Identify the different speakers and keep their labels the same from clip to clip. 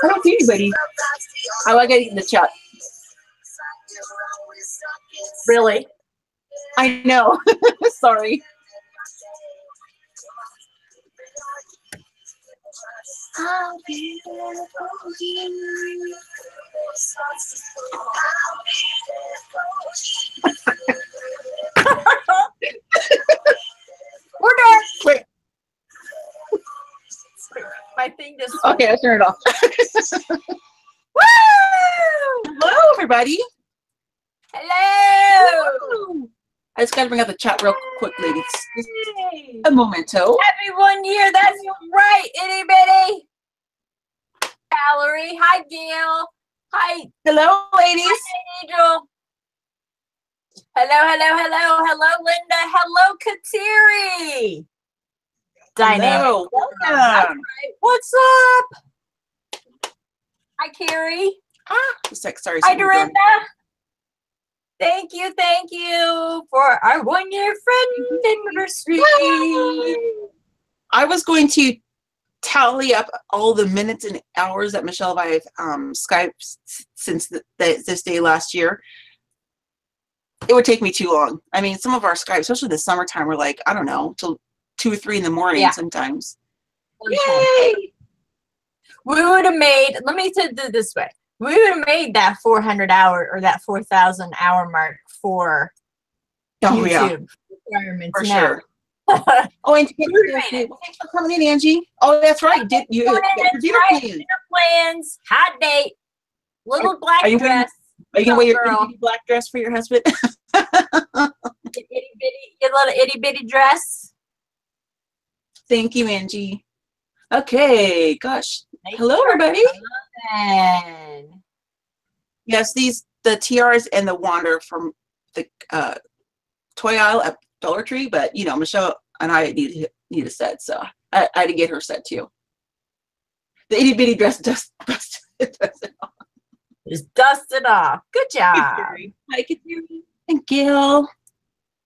Speaker 1: I don't see anybody. I like getting in the chat.
Speaker 2: Really?
Speaker 1: I know. Sorry. I'll be there for you.
Speaker 2: We're done.
Speaker 1: Wait.
Speaker 2: My thing just.
Speaker 1: Okay, I'll turn it off.
Speaker 2: Woo!
Speaker 1: Hello, everybody.
Speaker 2: Hello.
Speaker 1: I just got to bring up the chat real quick, ladies. Just a momento.
Speaker 2: Happy 1 year. That's right, itty bitty. Valerie. Hi, Gail. Hi.
Speaker 1: Hello, ladies.
Speaker 2: Hi, Angel. Hello, Linda. Hello, Kateri. Dynamic.
Speaker 1: Hello. Welcome.
Speaker 2: Right. What's up? Hi, Carrie.
Speaker 1: Just like, sorry.
Speaker 2: Hi, Dorinda. Thank you for our 1 year Friendaversary.
Speaker 1: I was going to tally up all the minutes and hours that Michelle and I have Skyped since this day last year. It would take me too long. I mean, some of our Skypes, especially the summertime, were like, I don't know, till 2 or 3 in the morning sometimes. Yay!
Speaker 2: We would have made, let me say it this way. We would have made that 400 hour or that 4,000 hour mark for YouTube requirements.
Speaker 1: For sure. Oh, and thanks for coming in, Angie. Oh, that's right. Did you dinner
Speaker 2: plans? Hot date. Little black dress.
Speaker 1: Are you gonna wear your itty bitty black dress for your husband?
Speaker 2: Your little itty bitty dress.
Speaker 1: Thank you, Angie. Okay, gosh. Hello, everybody. Yes, the tiaras and the wander from the toy aisle at Dollar Tree, but you know, Michelle and I need a set, so I had to get her set too. The itty bitty dress dust it off.
Speaker 2: Just dust it off. Good job.
Speaker 1: Hi, Kateri and Gail.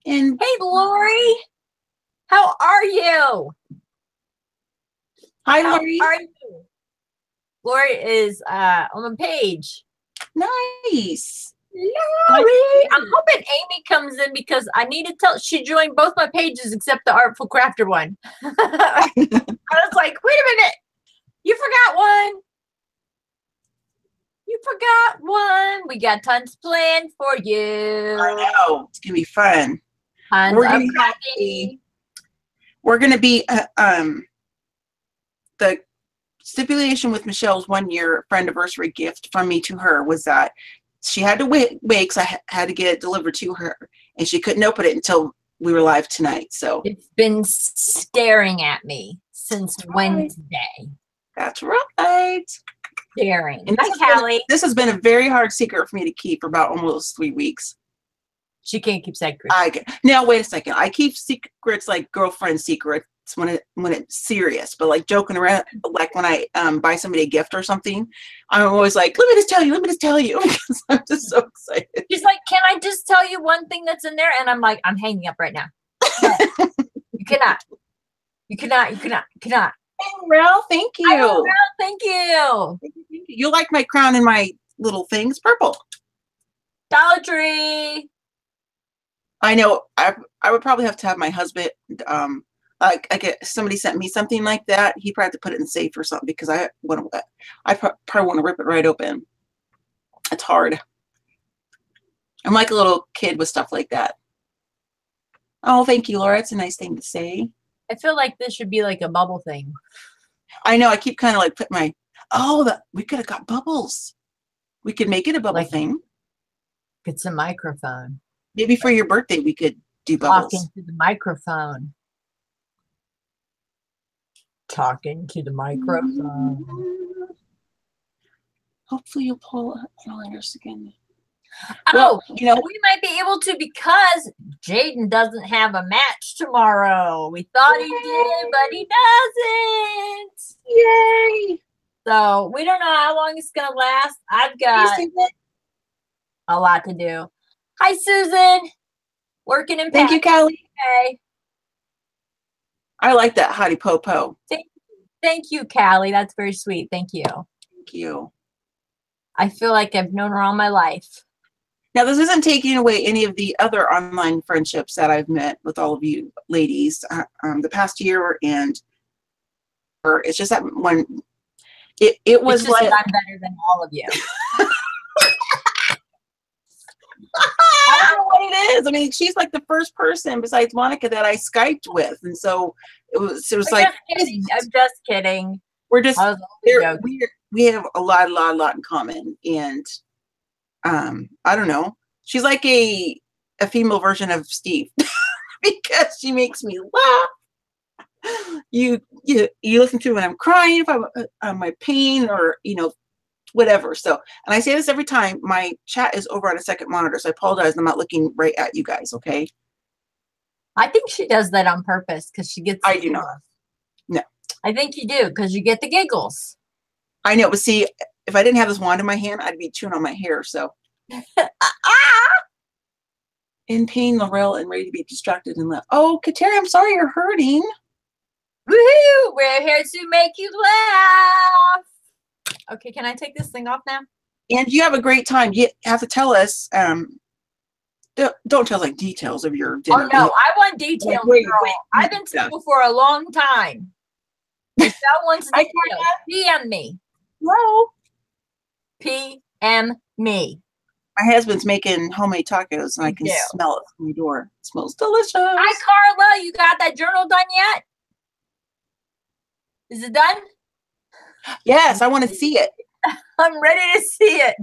Speaker 1: And
Speaker 2: hey, Lori. How are you?
Speaker 1: Hi, Lori.
Speaker 2: How are you? Lori is on the page.
Speaker 1: Nice.
Speaker 2: Lori. I'm hoping Amy comes in because I need to tell. She joined both my pages except the Artful Crafter one. I was like, wait a minute. You forgot one. You forgot one. We got tons planned for you.
Speaker 1: I know. It's going to be fun. We're going to be the stipulation with Michelle's 1 year Friendaversary gift from me to her was that she had to wait because I had to get it delivered to her, and she couldn't open it until we were live tonight. So
Speaker 2: it's been staring at me since Wednesday.
Speaker 1: That's right.
Speaker 2: Staring.
Speaker 1: And
Speaker 2: Hi, Callie.
Speaker 1: This has been a very hard secret for me to keep for about almost 3 weeks.
Speaker 2: She can't keep secrets.
Speaker 1: Now wait a second. I keep secrets like girlfriend secrets when it's serious, but like joking around, like when I buy somebody a gift or something, I'm always like, let me just tell you because I'm just so excited.
Speaker 2: She's like, can I just tell you one thing that's in there? And I'm like, I'm hanging up right now. You cannot.
Speaker 1: Hey, Rel, thank you.
Speaker 2: Rel, thank you.
Speaker 1: You like my crown and my little things purple.
Speaker 2: Dollar Tree.
Speaker 1: I know. I would probably have to have my husband. I get somebody sent me something like that. He probably have to put it in the safe or something because I probably want to rip it right open. It's hard. I'm like a little kid with stuff like that. Oh, thank you, Laura. It's a nice thing to say.
Speaker 2: I feel like this should be like a bubble thing.
Speaker 1: I know. I keep kind of like put my. We could have got bubbles. We could make it a bubble thing.
Speaker 2: It's a microphone.
Speaker 1: Maybe for your birthday we could do bubbles.
Speaker 2: Talking to the microphone. Talking to the microphone.
Speaker 1: Hopefully you'll pull yours again.
Speaker 2: Well, we might be able to because Jaden doesn't have a match tomorrow. We thought he did, but he doesn't.
Speaker 1: Yay!
Speaker 2: So we don't know how long it's gonna last. I've got a lot to do. Hi, Susan. Working in
Speaker 1: Thank you, Callie.
Speaker 2: Okay.
Speaker 1: I like that hottie po po.
Speaker 2: Thank you, Callie. That's very sweet. Thank you.
Speaker 1: Thank you.
Speaker 2: I feel like I've known her all my life.
Speaker 1: Now, this isn't taking away any of the other online friendships that I've met with all of you ladies the past year, and it's just that when it was
Speaker 2: it's just
Speaker 1: like
Speaker 2: that I'm better than all of you.
Speaker 1: I don't know what it is. I mean, she's like the first person besides Monica that I Skyped with, and so it was
Speaker 2: I'm
Speaker 1: like
Speaker 2: just kidding. I'm just kidding.
Speaker 1: We're just
Speaker 2: I was only joking.
Speaker 1: we have a lot in common, and I don't know. She's like a female version of Steve because she makes me laugh. You listen to when I'm crying, if I'm on my pain, or whatever. So, and I say this every time. My chat is over on a second monitor, so I apologize. I'm not looking right at you guys. Okay.
Speaker 2: I think she does that on purpose because she gets.
Speaker 1: I do not. No.
Speaker 2: I think you do because you get the giggles.
Speaker 1: I know, but see, if I didn't have this wand in my hand, I'd be chewing on my hair. So. In pain, Laurel, and ready to be distracted and laugh. Oh, Kateri, I'm sorry you're hurting.
Speaker 2: Woohoo! We're here to make you laugh. Okay, can I take this thing off now?
Speaker 1: And you have a great time. You have to tell us. Don't tell like details of your dinner.
Speaker 2: Oh no, I want details,
Speaker 1: wait,
Speaker 2: girl. I've been single for a long time. If that wants details, PM me.
Speaker 1: Hello.
Speaker 2: PM me.
Speaker 1: My husband's making homemade tacos, and I can smell it from the door. It smells delicious.
Speaker 2: Hi, Carla. You got that journal done yet? Is it done?
Speaker 1: Yes, I want to see it.
Speaker 2: I'm ready to see it.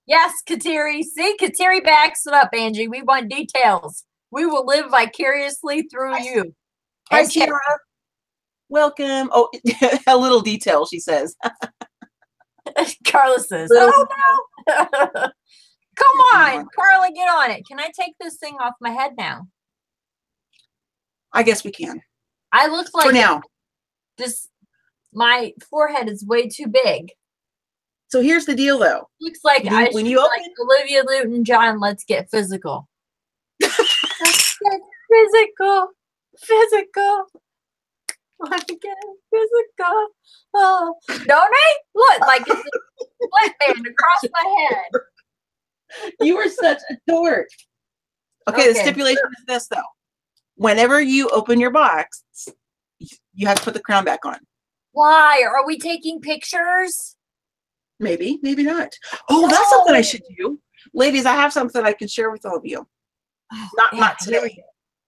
Speaker 2: Yes, Kateri. See, Kateri backs it up, Angie. We want details. We will live vicariously through you.
Speaker 1: Hi, Tara. Welcome. Oh, a little detail, she says.
Speaker 2: Carla says, oh no. Come on, Carla, get on it. Can I take this thing off my head now?
Speaker 1: I guess we can.
Speaker 2: I look like
Speaker 1: for now.
Speaker 2: Just my forehead is way too big.
Speaker 1: So here's the deal, though.
Speaker 2: Looks like when you open like Olivia Newton-John. Let's get physical. Let's get physical. Let's get physical. Oh, don't I look like it's a split band across my head?
Speaker 1: You are such a dork. Okay, the stipulation is this, though. Whenever you open your box, you have to put the crown back on.
Speaker 2: Why? Are we taking pictures?
Speaker 1: Maybe, maybe not. Oh, that's something I should do. Ladies, I have something I can share with all of you. Not today.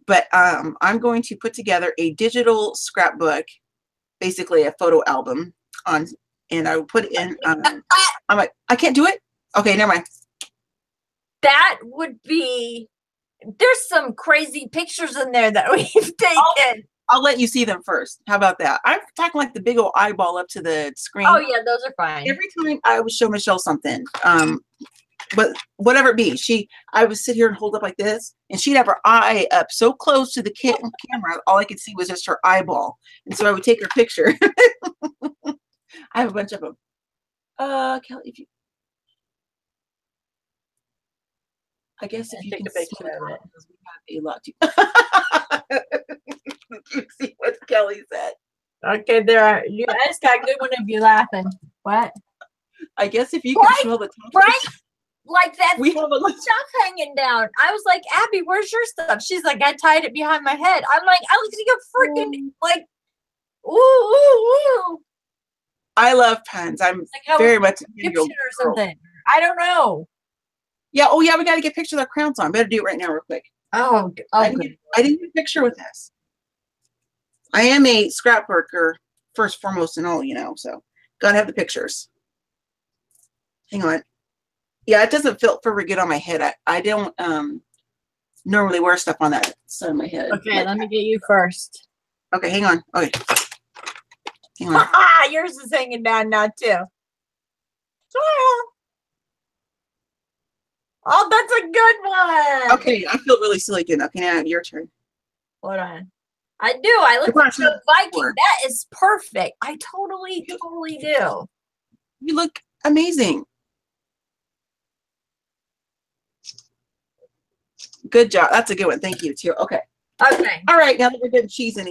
Speaker 1: But I'm going to put together a digital scrapbook, basically a photo album and I will put it in. I'm like, I can't do it. Okay, never mind.
Speaker 2: That would be. There's some crazy pictures in there that we've taken.
Speaker 1: I'll let you see them first. How about that? I'm talking like the big old eyeball up to the screen.
Speaker 2: Oh yeah, those are fine.
Speaker 1: Every time I would show Michelle something, but whatever it be, I would sit here and hold up like this, and she'd have her eye up so close to the camera, all I could see was just her eyeball. And so I would take her picture. I have a bunch of them. Kelly, if you, I guess if you
Speaker 2: take
Speaker 1: can
Speaker 2: a picture of it,
Speaker 1: we have a lot to. You see what Kelly said.
Speaker 2: Okay, there are. You guys got good one of you laughing. What?
Speaker 1: I guess if you can smell the top.
Speaker 2: Right? Like that
Speaker 1: we have a
Speaker 2: stuff hanging down. I was like, Abby, where's your stuff? She's like, I tied it behind my head. I'm like, I was gonna freaking like, ooh.
Speaker 1: I love pens. I'm like, very much a
Speaker 2: or something. I don't know.
Speaker 1: Yeah. Oh yeah, we got to get pictures of crowns on. Better do it right now, real quick.
Speaker 2: Oh,
Speaker 1: I didn't get a picture with this. I am a scrapbooker first, foremost, and all, so gotta have the pictures. Hang on. Yeah, it doesn't feel very good on my head. I don't normally wear stuff on that side of my head.
Speaker 2: Okay, let me get you first.
Speaker 1: Okay, hang on. Okay. Hang on.
Speaker 2: Yours is hanging down now too. Oh, that's a good one.
Speaker 1: Okay, I feel really silly doing that. Okay, now your turn.
Speaker 2: Hold on. I do. I look like a Viking. That is perfect. I totally do.
Speaker 1: You look amazing. Good job. That's a good one. Thank you, too. Okay.
Speaker 2: Okay.
Speaker 1: All right, now that we're getting cheesing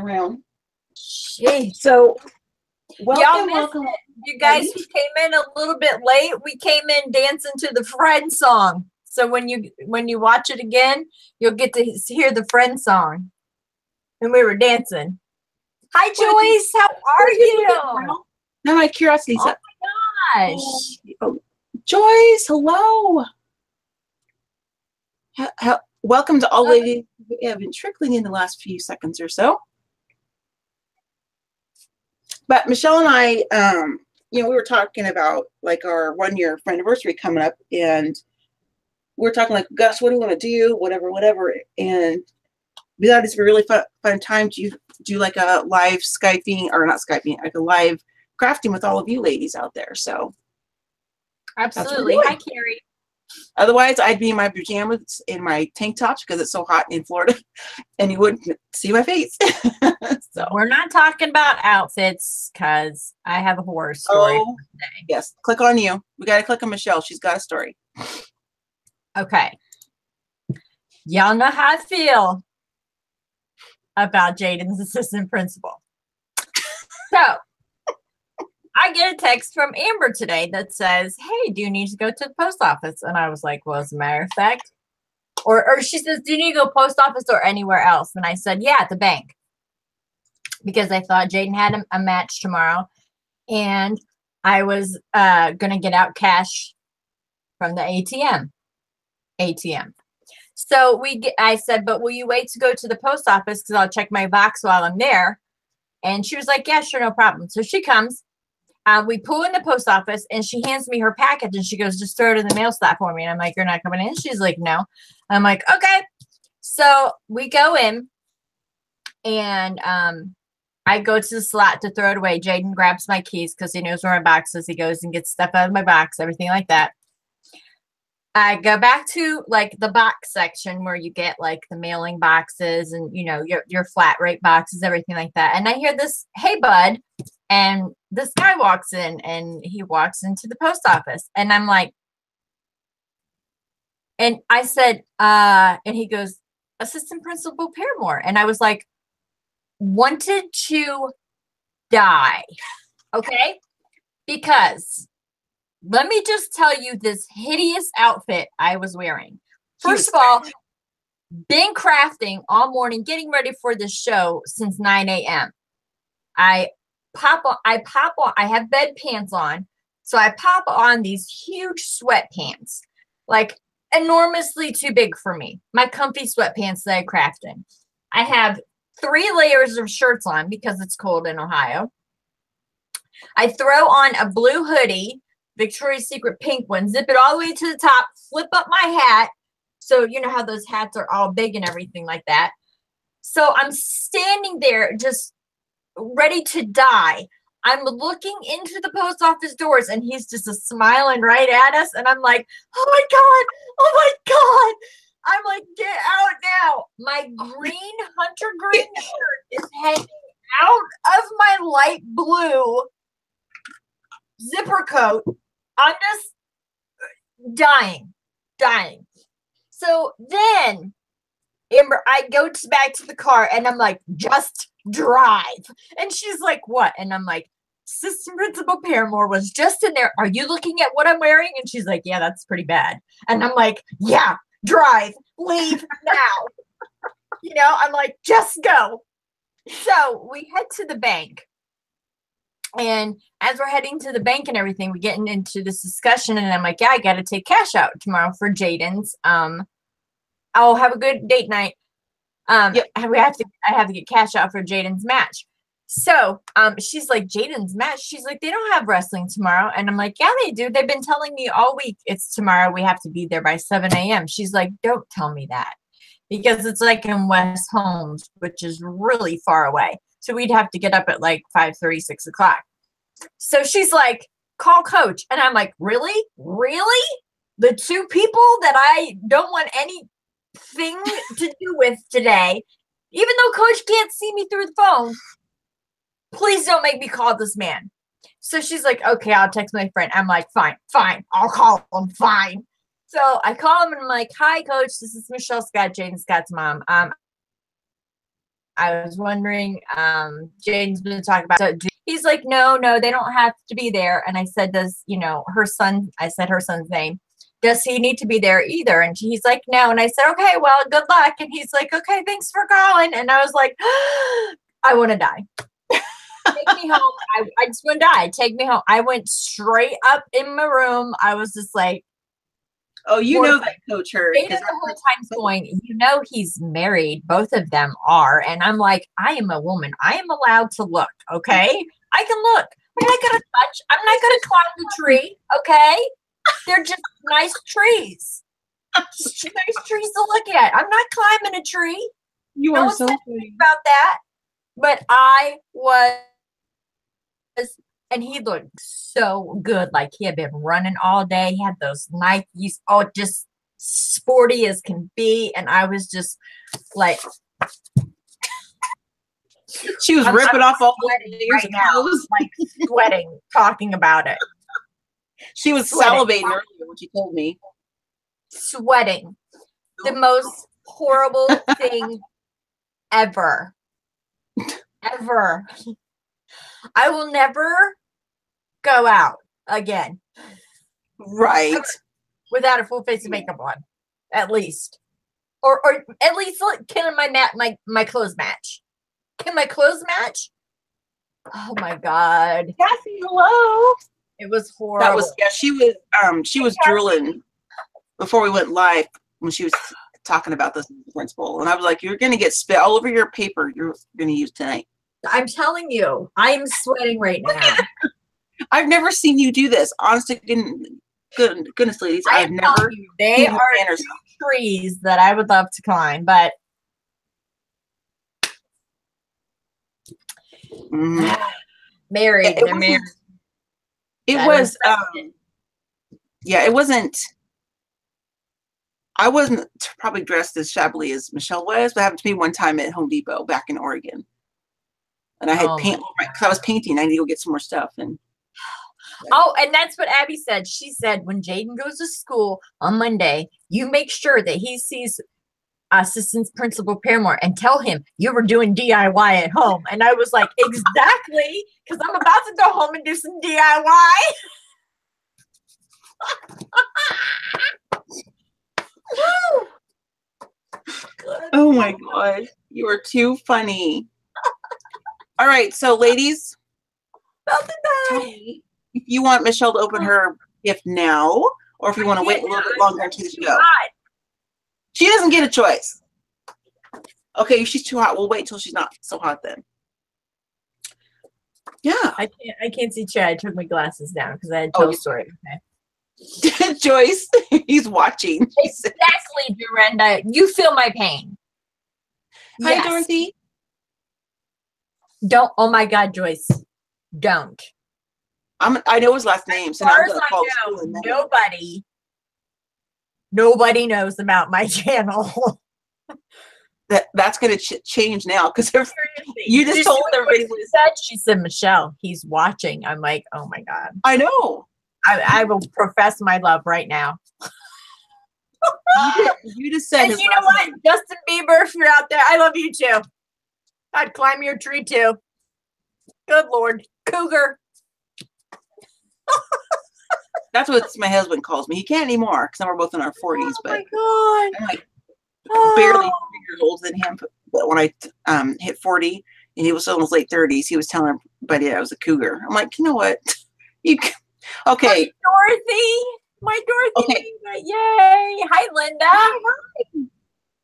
Speaker 1: around.
Speaker 2: Jeez.
Speaker 1: So,
Speaker 2: Y'all missed
Speaker 1: welcome.
Speaker 2: it. You guys who came in a little bit late, we came in dancing to the Friend song. So when you watch it again, you'll get to hear the Friend song. And we were dancing. Hi, Joyce. How are you?
Speaker 1: Now my curiosity.
Speaker 2: Oh my gosh.
Speaker 1: Oh, Joyce, hello. Welcome to all ladies who have been trickling in the last few seconds or so. But Michelle and I, we were talking about like our 1-year Friendaversary coming up, and we're talking like, gosh, what do we want to do? Whatever. And we thought it's a really fun time to do like a live Skyping, or not Skyping, like a live crafting with all of you ladies out there. So
Speaker 2: absolutely. Hi, Carrie.
Speaker 1: Otherwise, I'd be in my pajamas in my tank tops because it's so hot in Florida, and you wouldn't see my face. So
Speaker 2: we're not talking about outfits because I have a horror story.
Speaker 1: Oh, yes. Click on you. We got to click on Michelle. She's got a story.
Speaker 2: Okay. Y'all know how I feel about Jaden's assistant principal. So I get a text from Amber today that says, hey, do you need to go to the post office? And I was like, well, as a matter of fact, or she says, do you need to go post office or anywhere else? And I said, yeah, at the bank. Because I thought Jaden had a match tomorrow. And I was going to get out cash from the ATM. So I said, but will you wait to go to the post office? Because I'll check my box while I'm there. And she was like, yeah, sure, no problem. So she comes. We pull in the post office, and she hands me her package, and she goes, just throw it in the mail slot for me. And I'm like, you're not coming in? She's like, no. I'm like, okay. So we go in, and I go to the slot to throw it away. Jaden grabs my keys because he knows where my box is. He goes and gets stuff out of my box, everything like that. I go back to like the box section where you get like the mailing boxes and, your flat rate boxes, everything like that. And I hear this, hey, bud. And this guy walks in, and he walks into the post office, and I'm like, and I said, and he goes, Assistant Principal Paramore. And I was like, wanted to die. Okay. Because let me just tell you this hideous outfit I was wearing. First of all, been crafting all morning, getting ready for the show since 9 a.m. I have bed pants on. So I pop on these huge sweatpants, like enormously too big for me. My comfy sweatpants that I crafted. I have 3 layers of shirts on because it's cold in Ohio. I throw on a blue hoodie, Victoria's Secret pink one, zip it all the way to the top, flip up my hat. So you know how those hats are all big and everything like that. So I'm standing there just ready to die. I'm looking into the post office doors, and he's just smiling right at us. And I'm like, oh my God. I'm like, get out now. My hunter green shirt is hanging out of my light blue zipper coat. I'm just dying. So then, Amber, I go back to the car, and I'm like, just drive. And she's like, what? And I'm like, Assistant Principal Paramore was just in there. Are you looking at what I'm wearing? And she's like, yeah, that's pretty bad. And I'm like, yeah, drive, leave now. I'm like, just go. So we head to the bank. And as we're heading to the bank and everything, we get into this discussion, and I'm like, yeah, I got to take cash out tomorrow for Jaden's. I'll have a good date night. Yep. I have to get cash out for Jaden's match. So she's like, Jaden's match? She's like, they don't have wrestling tomorrow. And I'm like, yeah, they do. They've been telling me all week it's tomorrow. We have to be there by 7 a.m. She's like, don't tell me that. Because it's like in West Holmes, which is really far away. So we'd have to get up at like 5:30, 6 o'clock. So she's like, call Coach. And I'm like, really? The 2 people that I don't want anything to do with today, even though Coach can't see me through the phone, please don't make me call this man. So she's like, okay, I'll text my friend. I'm like, fine, I'll call him, fine. So I call him and I'm like, "Hi, Coach. This is Michelle Scott, Jaden Scott's mom. I was wondering, Jaden's been talking about." So he's like, "No, no, they don't have to be there." And I said, "Does her son?" I said her son's name. "Does he need to be there either?" And he's like, "No." And I said, "Okay, well, good luck." And he's like, "Okay, thanks for calling." And I was like, I want to die. Take me home. I just want to die. Take me home. I went straight up in my room. I was just like,
Speaker 1: oh, you know that Coach heard.
Speaker 2: Jada the whole time's going, he's married. Both of them are. And I'm like, I am a woman. I am allowed to look. Okay. I can look. I'm not going to touch. I'm not going to climb the tree. Okay. They're just nice trees. Just nice trees to look at. I'm not climbing a tree.
Speaker 1: You are so funny
Speaker 2: about that. But I was, and he looked so good. Like he had been running all day. He had those Nikes, just sporty as can be. And I was just like,
Speaker 1: she was ripping off all the layers of clothes,
Speaker 2: like sweating, talking about it.
Speaker 1: She was salivating earlier when she told me.
Speaker 2: Sweating. The most horrible thing ever. Ever. I will never go out again.
Speaker 1: Right.
Speaker 2: Without a full face of makeup on. At least. Or at least can my clothes match? Can my clothes match? Oh my God.
Speaker 1: Cassie, hello.
Speaker 2: It was horrible.
Speaker 1: That was she was drooling before we went live when she was talking about this principal. And I was like, you're gonna get spit all over your paper you're gonna use tonight.
Speaker 2: I'm telling you, I'm sweating right now.
Speaker 1: I've never seen you do this. Honestly, goodness, ladies, I've never.
Speaker 2: They are two trees that I would love to climb, but married. They're married.
Speaker 1: It was, yeah, it wasn't. I wasn't probably dressed as shabbily as Michelle was, but it happened to me one time at Home Depot back in Oregon. And I had paint because I was painting. I need to go get some more stuff. And
Speaker 2: and that's what Abby said. She said when Jaden goes to school on Monday, you make sure that he sees Assistant Principal Paramore and tell him you were doing DIY at home. And I was like, exactly, because I'm about to go home and do some DIY.
Speaker 1: Oh my God, you are too funny. All right, so ladies, tell me if you want Michelle to open her gift now, or if you want to wait a little bit longer until she goes. She doesn't get a choice. Okay, if she's too hot, we'll wait till she's not so hot then. Yeah.
Speaker 2: I can't see Chad. I took my glasses down because I had to tell a story.
Speaker 1: Okay. Joyce, he's watching.
Speaker 2: Exactly, Dorinda. You feel my pain.
Speaker 1: Hi, yes. Dorothy.
Speaker 2: Don't. Oh my God, Joyce. Don't.
Speaker 1: I know his last name, so now I'm gonna call
Speaker 2: school. Nobody knows about my channel.
Speaker 1: That's gonna change now because you just told everybody what
Speaker 2: she said. Michelle, he's watching. I'm like, oh my God.
Speaker 1: I know.
Speaker 2: I will profess my love right now.
Speaker 1: You just said.
Speaker 2: And you know what, name. Justin Bieber, if you're out there, I love you too. I'd climb your tree too. Good Lord, cougar.
Speaker 1: That's what my husband calls me. He can't anymore because we're both in our 40s.
Speaker 2: Oh my God.
Speaker 1: I'm like barely 3 years older than him. But when I hit 40 and he was still in his late 30s, he was telling everybody I was a cougar. I'm like, you know what? Okay.
Speaker 2: My Dorothy. Okay. Yay. Hi, Linda. Hi.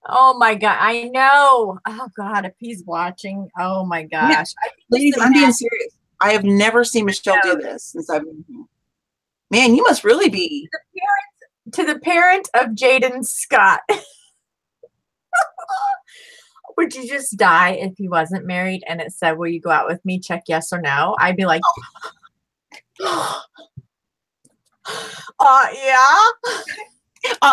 Speaker 2: Oh my God. I know. Oh God, if he's watching. Oh my gosh.
Speaker 1: Yeah. Ladies, I'm being serious. I have never seen Michelle do this since I've been here. Man, you must really be.
Speaker 2: To the parent of Jaden Scott. Would you just die if he wasn't married and it said, will you go out with me? Check yes or no. I'd be like, yeah.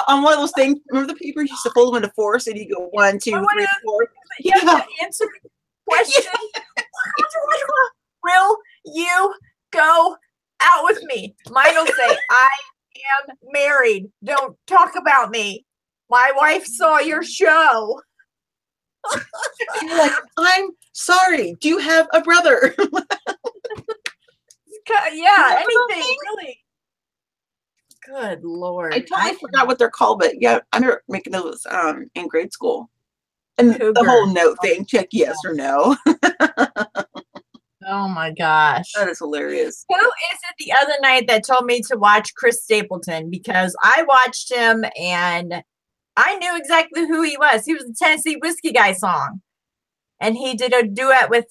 Speaker 1: On one of those things, remember the papers? You used to fold them into four, so you go 1, 2, 3, 4.
Speaker 2: You have to answer the question. Will you go out with me? Mine will say, I am married. married. Don't talk about me. My wife saw your show.
Speaker 1: You're like, I'm sorry. Do you have a brother?
Speaker 2: Yeah, anything really. Good Lord.
Speaker 1: I totally forgot what they're called, but yeah, I remember making those in grade school. And
Speaker 2: Cougar.
Speaker 1: The whole note thing, check yes or no.
Speaker 2: Oh my gosh.
Speaker 1: That is hilarious.
Speaker 2: Who is it the other night that told me to watch Chris Stapleton? Because I watched him and I knew exactly who he was. He was the Tennessee Whiskey Guy song. And he did a duet with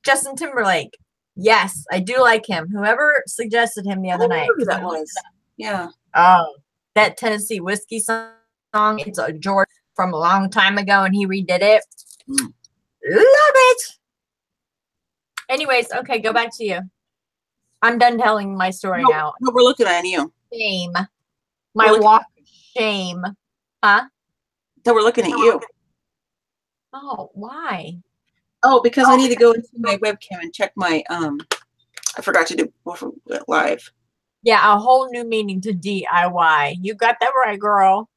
Speaker 2: Justin Timberlake. Yes, I do like him. Whoever suggested him the other night.
Speaker 1: Who that was. Yeah.
Speaker 2: Oh, that Tennessee Whiskey song. It's a George from a long time ago, and he redid it. Love it. Anyways, okay, go back to you. I'm done telling my story now.
Speaker 1: No, we're looking at you.
Speaker 2: Shame. My walk of shame. Huh?
Speaker 1: So we're looking at you.
Speaker 2: Oh, why?
Speaker 1: Oh, because I need to go into my webcam and check my I forgot to do live.
Speaker 2: Yeah, a whole new meaning to DIY. You got that right, girl.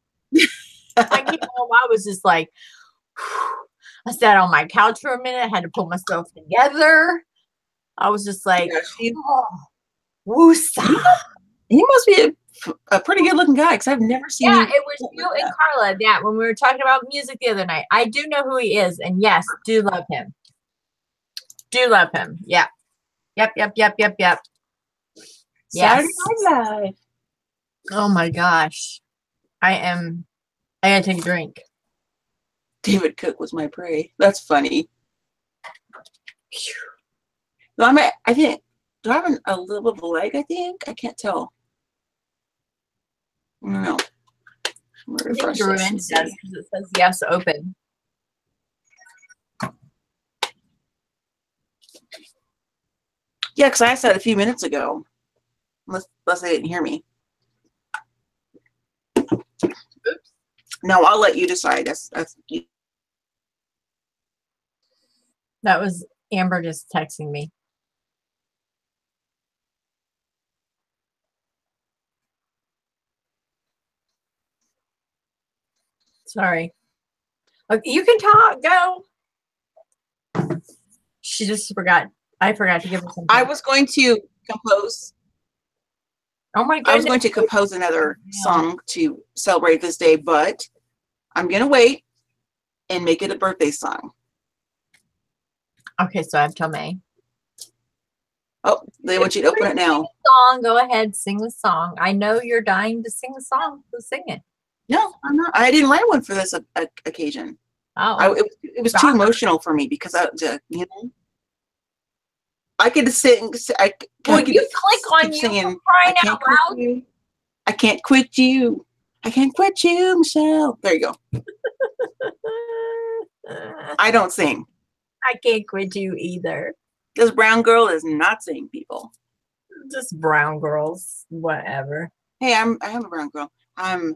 Speaker 2: I was just like, I sat on my couch for a minute, had to pull myself together. I was just like, woosah.
Speaker 1: He must be a pretty good looking guy because I've never seen him.
Speaker 2: Yeah, it was you and Carla. Yeah, when we were talking about music the other night. I do know who he is, and yes, do love him. Do love him. Yeah. Yep. Yes.
Speaker 1: Saturday Night Live.
Speaker 2: Oh my gosh. I gotta take a drink.
Speaker 1: David Cook was my prey. That's funny. No, I think, do I have a little bit of a leg, I think? I can't tell. I don't know.
Speaker 2: It says yes, open.
Speaker 1: Yeah, because I asked that a few minutes ago. Unless they didn't hear me. Oops. No, I'll let you decide. That's
Speaker 2: That was Amber just texting me. Sorry. Okay, you can talk. Go. She just forgot. I forgot to give her something.
Speaker 1: I was going to compose.
Speaker 2: Oh my goodness.
Speaker 1: I was going to compose another song to celebrate this day, but I'm going to wait and make it a birthday song.
Speaker 2: Okay, so I have till May.
Speaker 1: Oh, they want you to open it now.
Speaker 2: Song, go ahead, sing the song. I know you're dying to sing the song, so sing it.
Speaker 1: No, I'm not. I didn't write one for this occasion.
Speaker 2: Oh,
Speaker 1: it was too emotional for me because you know, I could sing.
Speaker 2: Well, you click on you
Speaker 1: singing,
Speaker 2: crying out loud.
Speaker 1: I can't quit you. I can't quit you, Michelle. There you go. I don't sing.
Speaker 2: I can't quit you either.
Speaker 1: This brown girl is not singing, people.
Speaker 2: Just brown girls, whatever.
Speaker 1: Hey, I am a brown girl. I'm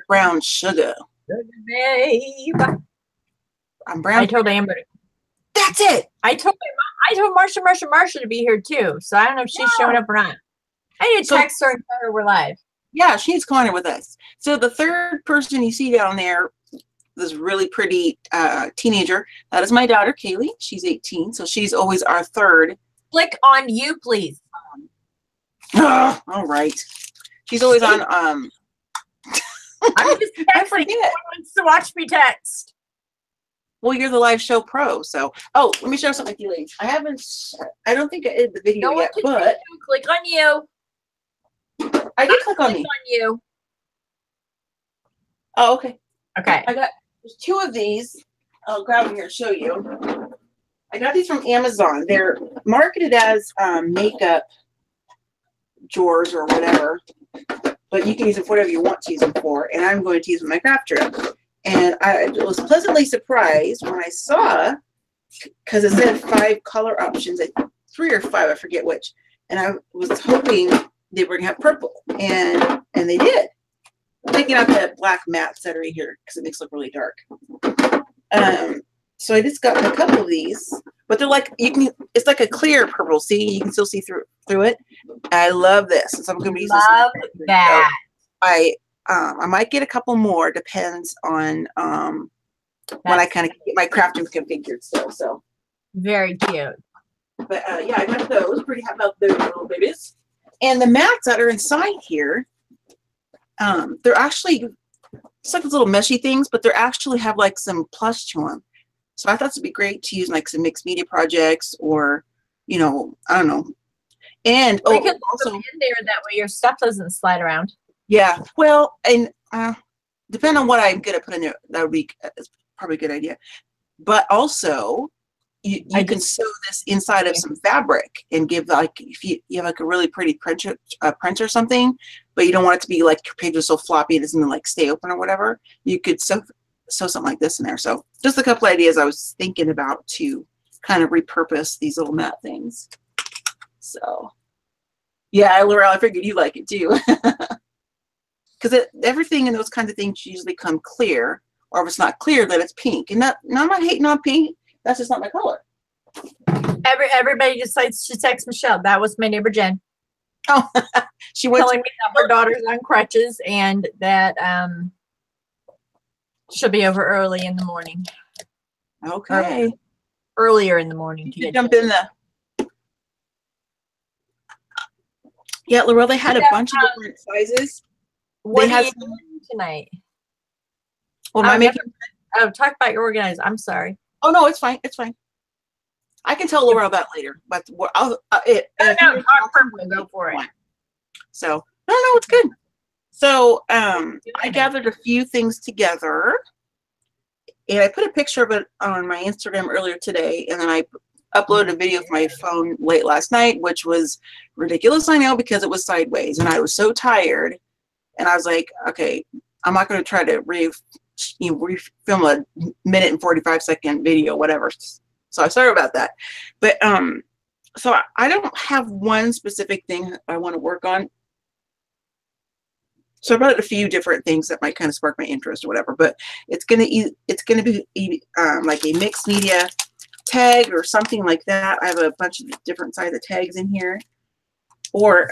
Speaker 1: brown sugar.
Speaker 2: Babe.
Speaker 1: I'm brown.
Speaker 2: I told Amber.
Speaker 1: That's it.
Speaker 2: I told Marsha to be here too. So I don't know if she's showing up or not. I need to text her and tell her we're live.
Speaker 1: Yeah, she's calling with us. So the third person you see down there, this really pretty teenager, that is my daughter, Kaylee. She's 18, so she's always our third.
Speaker 2: Click on you, please.
Speaker 1: All right. She's always on.
Speaker 2: I'm just texting.
Speaker 1: I forget.
Speaker 2: No one wants to watch me text.
Speaker 1: Well, you're the live show pro, so. Oh, let me show something with you, ladies. I don't think I did the video yet, but.
Speaker 2: Click on you.
Speaker 1: I did click on me.
Speaker 2: On you.
Speaker 1: Oh, okay.
Speaker 2: Okay.
Speaker 1: There's two of these. I'll grab them here and show you. I got these from Amazon. They're marketed as makeup drawers or whatever, but you can use them for whatever you want to use them for. And I'm going to use them in my craft room. And I was pleasantly surprised when I saw, because it said 5 color options, 3 or 5, I forget which. And I was hoping they were gonna have purple, and they did. I'm taking out the black mats that are right here because it makes it look really dark. So I just got a couple of these, but they're like, it's like a clear purple. See, you can still see through it. I love this. So I'm gonna be using
Speaker 2: love that.
Speaker 1: I might get a couple more, depends on when I kind of get my crafting configured still. So
Speaker 2: very cute.
Speaker 1: but yeah, I got those. Pretty happy about those little babies. And the mats that are inside here, they're actually it's like those little meshy things, but they actually have like some plush to them. So I thought it'd be great to use like some mixed media projects, or you know, I don't know. And
Speaker 2: Or you can
Speaker 1: also
Speaker 2: put them in there, that way your stuff doesn't slide around.
Speaker 1: yeah, well, and depending on what I'm gonna put in there, that would be probably a good idea. But also, you can sew this inside of some fabric and give, like, if you have like a really pretty print or something, but you don't want it to be like your page is so floppy it doesn't like stay open or whatever, you could sew something like this in there. So just a couple ideas I was thinking about to kind of repurpose these little mat things. So yeah, Laurel, I figured you like it too. Because everything in those kinds of things usually come clear, or if it's not clear, then it's pink. And I'm not hating on pink. That's just not my color.
Speaker 2: Everybody decides to text Michelle. That was my neighbor Jen.
Speaker 1: Oh, she was
Speaker 2: telling me that her daughter's on crutches and that she'll be over early in the morning.
Speaker 1: Okay.
Speaker 2: Earlier in the morning to
Speaker 1: get jump in the. Yeah, Laurel, they had a bunch of different sizes.
Speaker 2: What are you doing tonight?
Speaker 1: Well, am I making?
Speaker 2: Oh, talk about your organizer. I'm sorry.
Speaker 1: Oh no, it's fine. It's fine. I can tell Laurel that later, but I'll
Speaker 2: go for it.
Speaker 1: So no, it's good. So I gathered a few things together, and I put a picture of it on my Instagram earlier today, and then I uploaded a video from my phone late last night, which was ridiculous, I know, because it was sideways, and I was so tired, and I was like, okay, I'm not going to try to refilm a minute and 45-second video, whatever. So I'm sorry about that. But so I don't have one specific thing I want to work on. So I wrote a few different things that might kind of spark my interest or whatever. But it's gonna be like a mixed media tag or something like that. I have a bunch of different size of tags in here. Or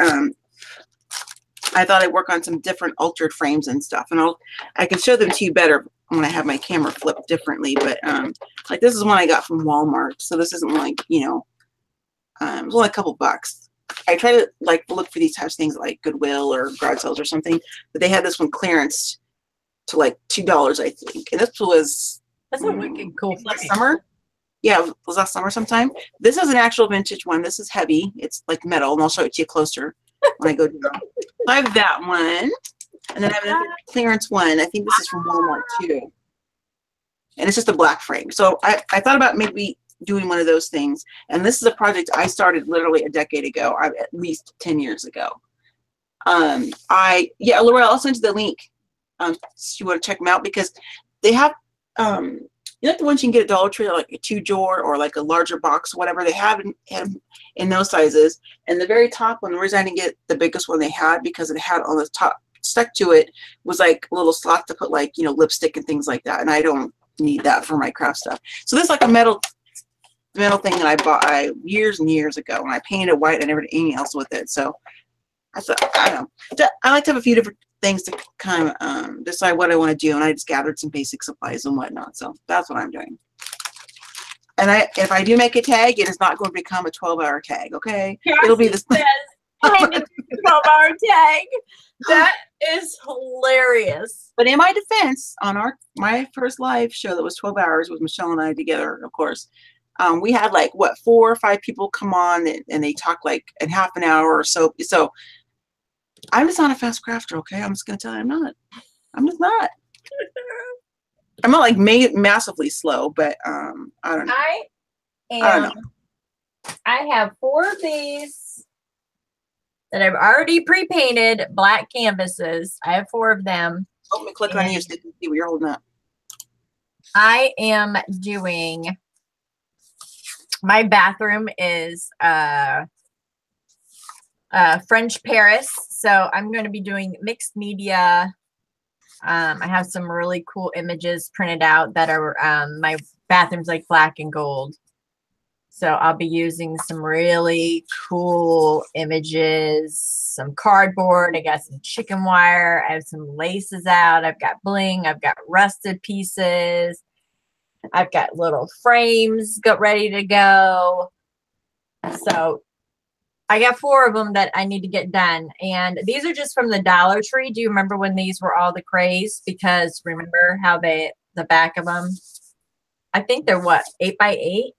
Speaker 1: I thought I'd work on some different altered frames and stuff, and I can show them to you better when I have my camera flipped differently. But like this is one I got from Walmart, so this isn't like, you know, it was only a couple bucks. I try to like look for these types of things like Goodwill or garage sales or something, but they had this one clearance to like $2, I think, and
Speaker 2: that's a wicked cool
Speaker 1: last summer. Yeah, it was last summer sometime. This is an actual vintage one. This is heavy. It's like metal, and I'll show it to you closer when I go down. I have that one, and then I have another clearance one. I think this is from Walmart too, and it's just a black frame. So I thought about maybe doing one of those things, and this is a project I started literally a decade ago, at least 10 years ago. Yeah, Laurel, I'll send you the link. So you want to check them out, because they have you know, the ones you can get at Dollar Tree, like a 2-drawer or like a larger box, whatever. They have in those sizes. And the very top one, the reason I didn't get the biggest one they had, because it had on the top stuck to it was like a little slot to put like, you know, lipstick and things like that. And I don't need that for my craft stuff. So this is like a metal thing that I bought years and years ago, and I painted it white. I never did anything else with it. So I thought, I don't know. I like to have a few different things to kind of decide what I want to do, and I just gathered some basic supplies and whatnot. So that's what I'm doing. And if I do make a tag, it is not going to become a 12-hour tag. Okay, it'll be this.
Speaker 2: A 12-hour tag. That is hilarious.
Speaker 1: But in my defense, on my first live show that was 12 hours with Michelle and I together, of course, we had like 4 or 5 people come on, and they talk like in half an hour or so. So I'm just not a fast crafter, okay? I'm just gonna tell you I'm not. I'm just not. I'm not like massively slow, but I don't know.
Speaker 2: I don't know. I have 4 of these that I've already pre-painted black canvases. I have 4 of them.
Speaker 1: Let me click on you so you can see what you're holding up.
Speaker 2: I am doing, my bathroom is French Paris, so I'm going to be doing mixed media. I have some really cool images printed out that are my bathroom's like black and gold. So I'll be using some really cool images, some cardboard. I got some chicken wire. I have some laces out. I've got bling. I've got rusted pieces. I've got little frames got ready to go. So I got 4 of them that I need to get done. And these are just from the Dollar Tree. Do you remember when these were all the craze? Because remember how the back of them, I think they're what, 8x8?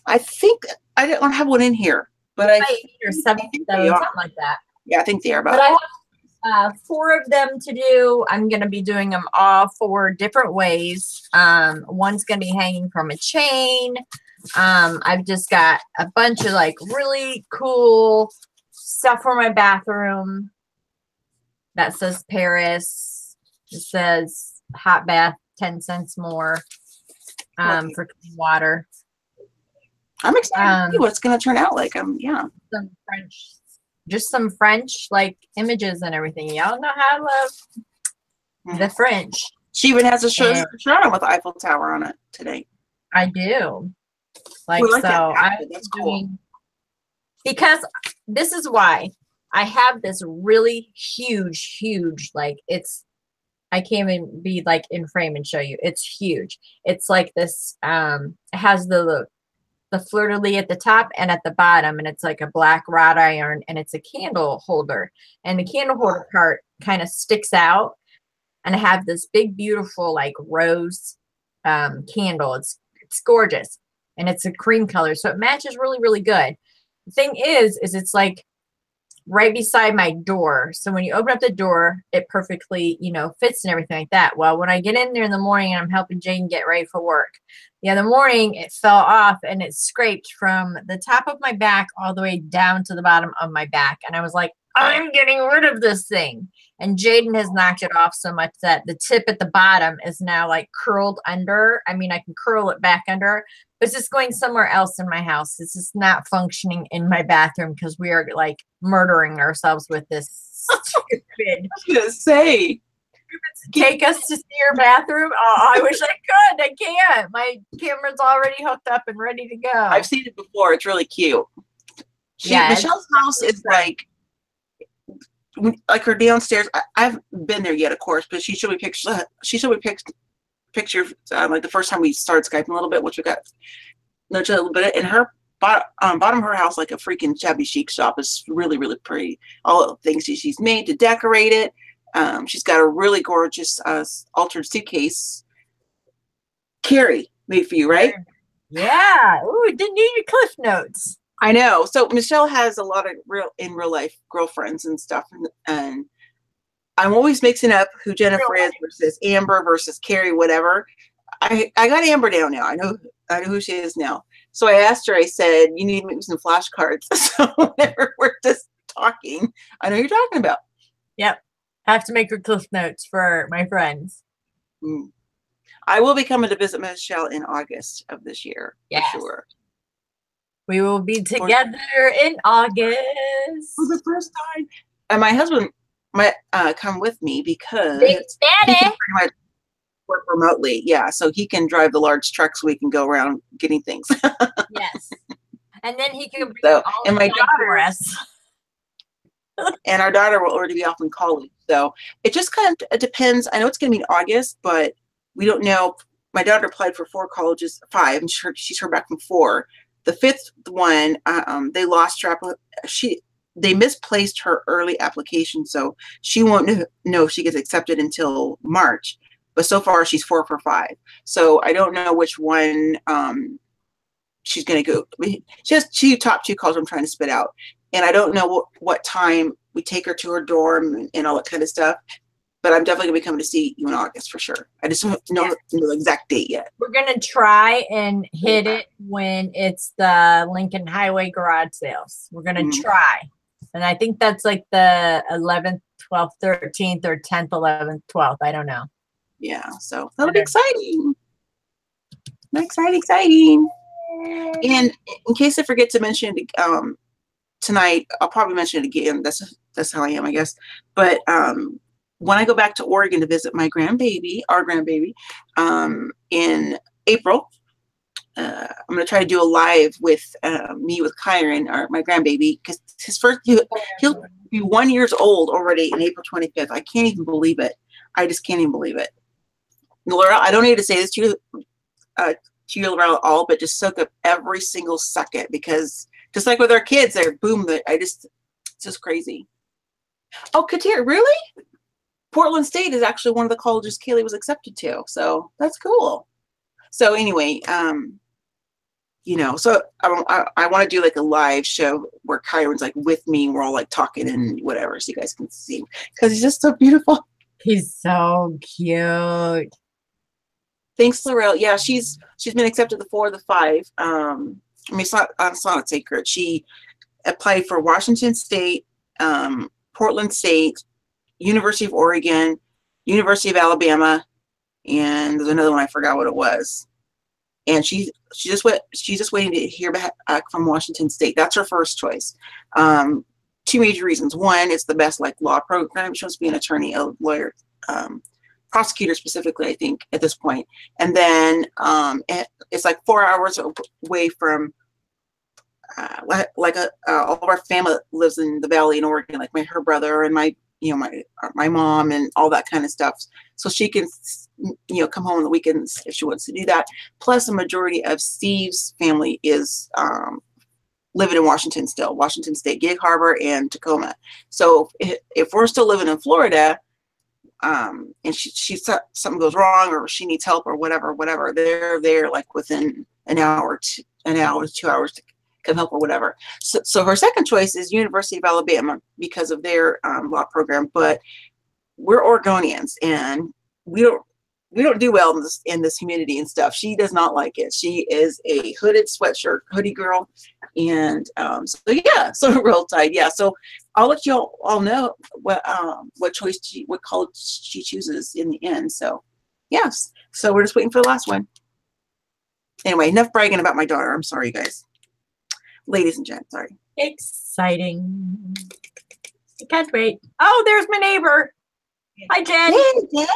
Speaker 1: I think I don't have one in here, but
Speaker 2: I think or 7,
Speaker 1: they are.
Speaker 2: something like that.
Speaker 1: Yeah, I think they are about.
Speaker 2: But I have 4 of them to do. I'm going to be doing them all 4 different ways. One's going to be hanging from a chain. I've just got a bunch of like really cool stuff for my bathroom that says Paris. It says hot bath, 10 cents more for clean water.
Speaker 1: I'm excited to see what it's going to turn out like. Yeah.
Speaker 2: Some French like images and everything. Y'all know how I love the French.
Speaker 1: She even has a shirt on with the Eiffel Tower on it today.
Speaker 2: I do. Like so
Speaker 1: that's cool.
Speaker 2: Because this is why I have this really huge, like I can't even be like in frame and show you. It's huge. It's like this, it has the fleur-de-lis at the top and at the bottom, and it's like a black wrought iron, and it's a candle holder. And the candle holder part kind of sticks out, and I have this big, beautiful like rose candle. It's gorgeous. And it's a cream color, so it matches really, really good. The thing is it's like right beside my door. So when you open up the door, it perfectly, fits and everything like that. Well, when I get in there in the morning and I'm helping Jane get ready for work, the other morning it fell off and it scraped from the top of my back all the way down to the bottom of my back. And I was like, I'm getting rid of this thing. And Jaden has knocked it off so much that the tip at the bottom is now like curled under. I mean, I can curl it back under, but it's just going somewhere else in my house. It's just not functioning in my bathroom because we are like murdering ourselves with this stupid.
Speaker 1: I was going to say.
Speaker 2: Take us to see your bathroom. Oh, I wish I could. I can't. My camera's already hooked up and ready to go.
Speaker 1: I've seen it before. It's really cute. Michelle's house is like her downstairs. I haven't been there yet, of course, but she showed me pictures. Pictures like the first time we started Skyping a little bit, which we got a little bit. And her bottom of her house, like a freaking shabby chic shop, is really, really pretty. All the things she's made to decorate it. She's got a really gorgeous altered suitcase. Carrie made for you, right?
Speaker 2: Yeah. Ooh, didn't need your cliff notes.
Speaker 1: I know. So Michelle has a lot of real life girlfriends and stuff, and I'm always mixing up who Jennifer is versus Amber versus Carrie, whatever. I got Amber down now. I know who she is now. So I asked her. I said, "You need to make me some flashcards." So whenever we're just talking, I know who you're talking about.
Speaker 2: Yep. I have to make her cliff notes for my friends.
Speaker 1: I will be coming to visit Michelle in August of this year, for sure.
Speaker 2: We will be together in August.
Speaker 1: For the first time. And my husband might come with me because
Speaker 2: he can
Speaker 1: pretty much work remotely. Yeah, so he can drive the large truck so we can go around getting things.
Speaker 2: Yes. And then he can bring
Speaker 1: all and my daughter
Speaker 2: for us.
Speaker 1: And our daughter will already be off in college. So it just kind of depends. I know it's going to be in August, but we don't know. My daughter applied for 4 colleges, 5, and she's heard back from 4. The 5th one, they lost her. They misplaced her early application, so she won't know if she gets accepted until March. But so far, she's 4 for 5. So I don't know which one she's going to go. She has 2 top 2 colleges I'm trying to spit out. And I don't know what time we take her to her dorm and all that kind of stuff. But I'm definitely going to be coming to see you in August for sure. I just don't know the exact date yet.
Speaker 2: We're going to try and hit it when it's the Lincoln Highway garage sales. We're going to try. And I think that's like the 11th, 12th, 13th, or 10th, 11th, 12th. I don't know.
Speaker 1: Yeah. So that'll be exciting. Exciting. And in case I forget to mention it, tonight, I'll probably mention it again. That's how I am, I guess. But when I go back to Oregon to visit our grandbaby, in April, I'm gonna try to do a live with me with Kyron, my grandbaby, because his first he'll be 1 year old already in April 25th. I can't even believe it. I just can't even believe it. Laura, I don't need to say this to you around all, but just soak up every single second, because just like with our kids, they're boom. It's just crazy. Oh, Katir, really? Portland State is actually one of the colleges Kaylee was accepted to, so that's cool. So anyway, so I want to do like a live show where Kyron's like with me, we're all like talking and whatever, so you guys can see, because he's just so beautiful.
Speaker 2: He's so cute.
Speaker 1: Thanks, Laurel. Yeah, she's been accepted to 4 of the 5. I mean, it's not a secret. She applied for Washington State, Portland State, University of Oregon, University of Alabama, and there's another one I forgot what it was. And she's just waiting to hear back from Washington State. That's her first choice. 2 major reasons. One, it's the best like law program. She wants to be an attorney, a lawyer, prosecutor specifically, I think, at this point. And then it's like 4 hours away from all of our family lives in the Valley in Oregon, like her brother and my mom and all that kind of stuff. So she can, come home on the weekends if she wants to do that. Plus, a majority of Steve's family is living in Washington still, Washington State, Gig Harbor, and Tacoma. So if we're still living in Florida, and she something goes wrong or she needs help or whatever, they're there like within an hour to 2 hours to come help or whatever. So her second choice is University of Alabama because of their law program. But we're Oregonians and we don't do well in this humidity and stuff. She does not like it. She is a hooded sweatshirt hoodie girl, and so real tight. Yeah, so I'll let you all know what college she chooses in the end. So yes, so we're just waiting for the last one. Anyway, enough bragging about my daughter. I'm sorry, you guys, ladies and gents. Sorry.
Speaker 2: Exciting. I can't wait. Oh, there's my neighbor. Hi, Jen.
Speaker 1: Hey, Jen.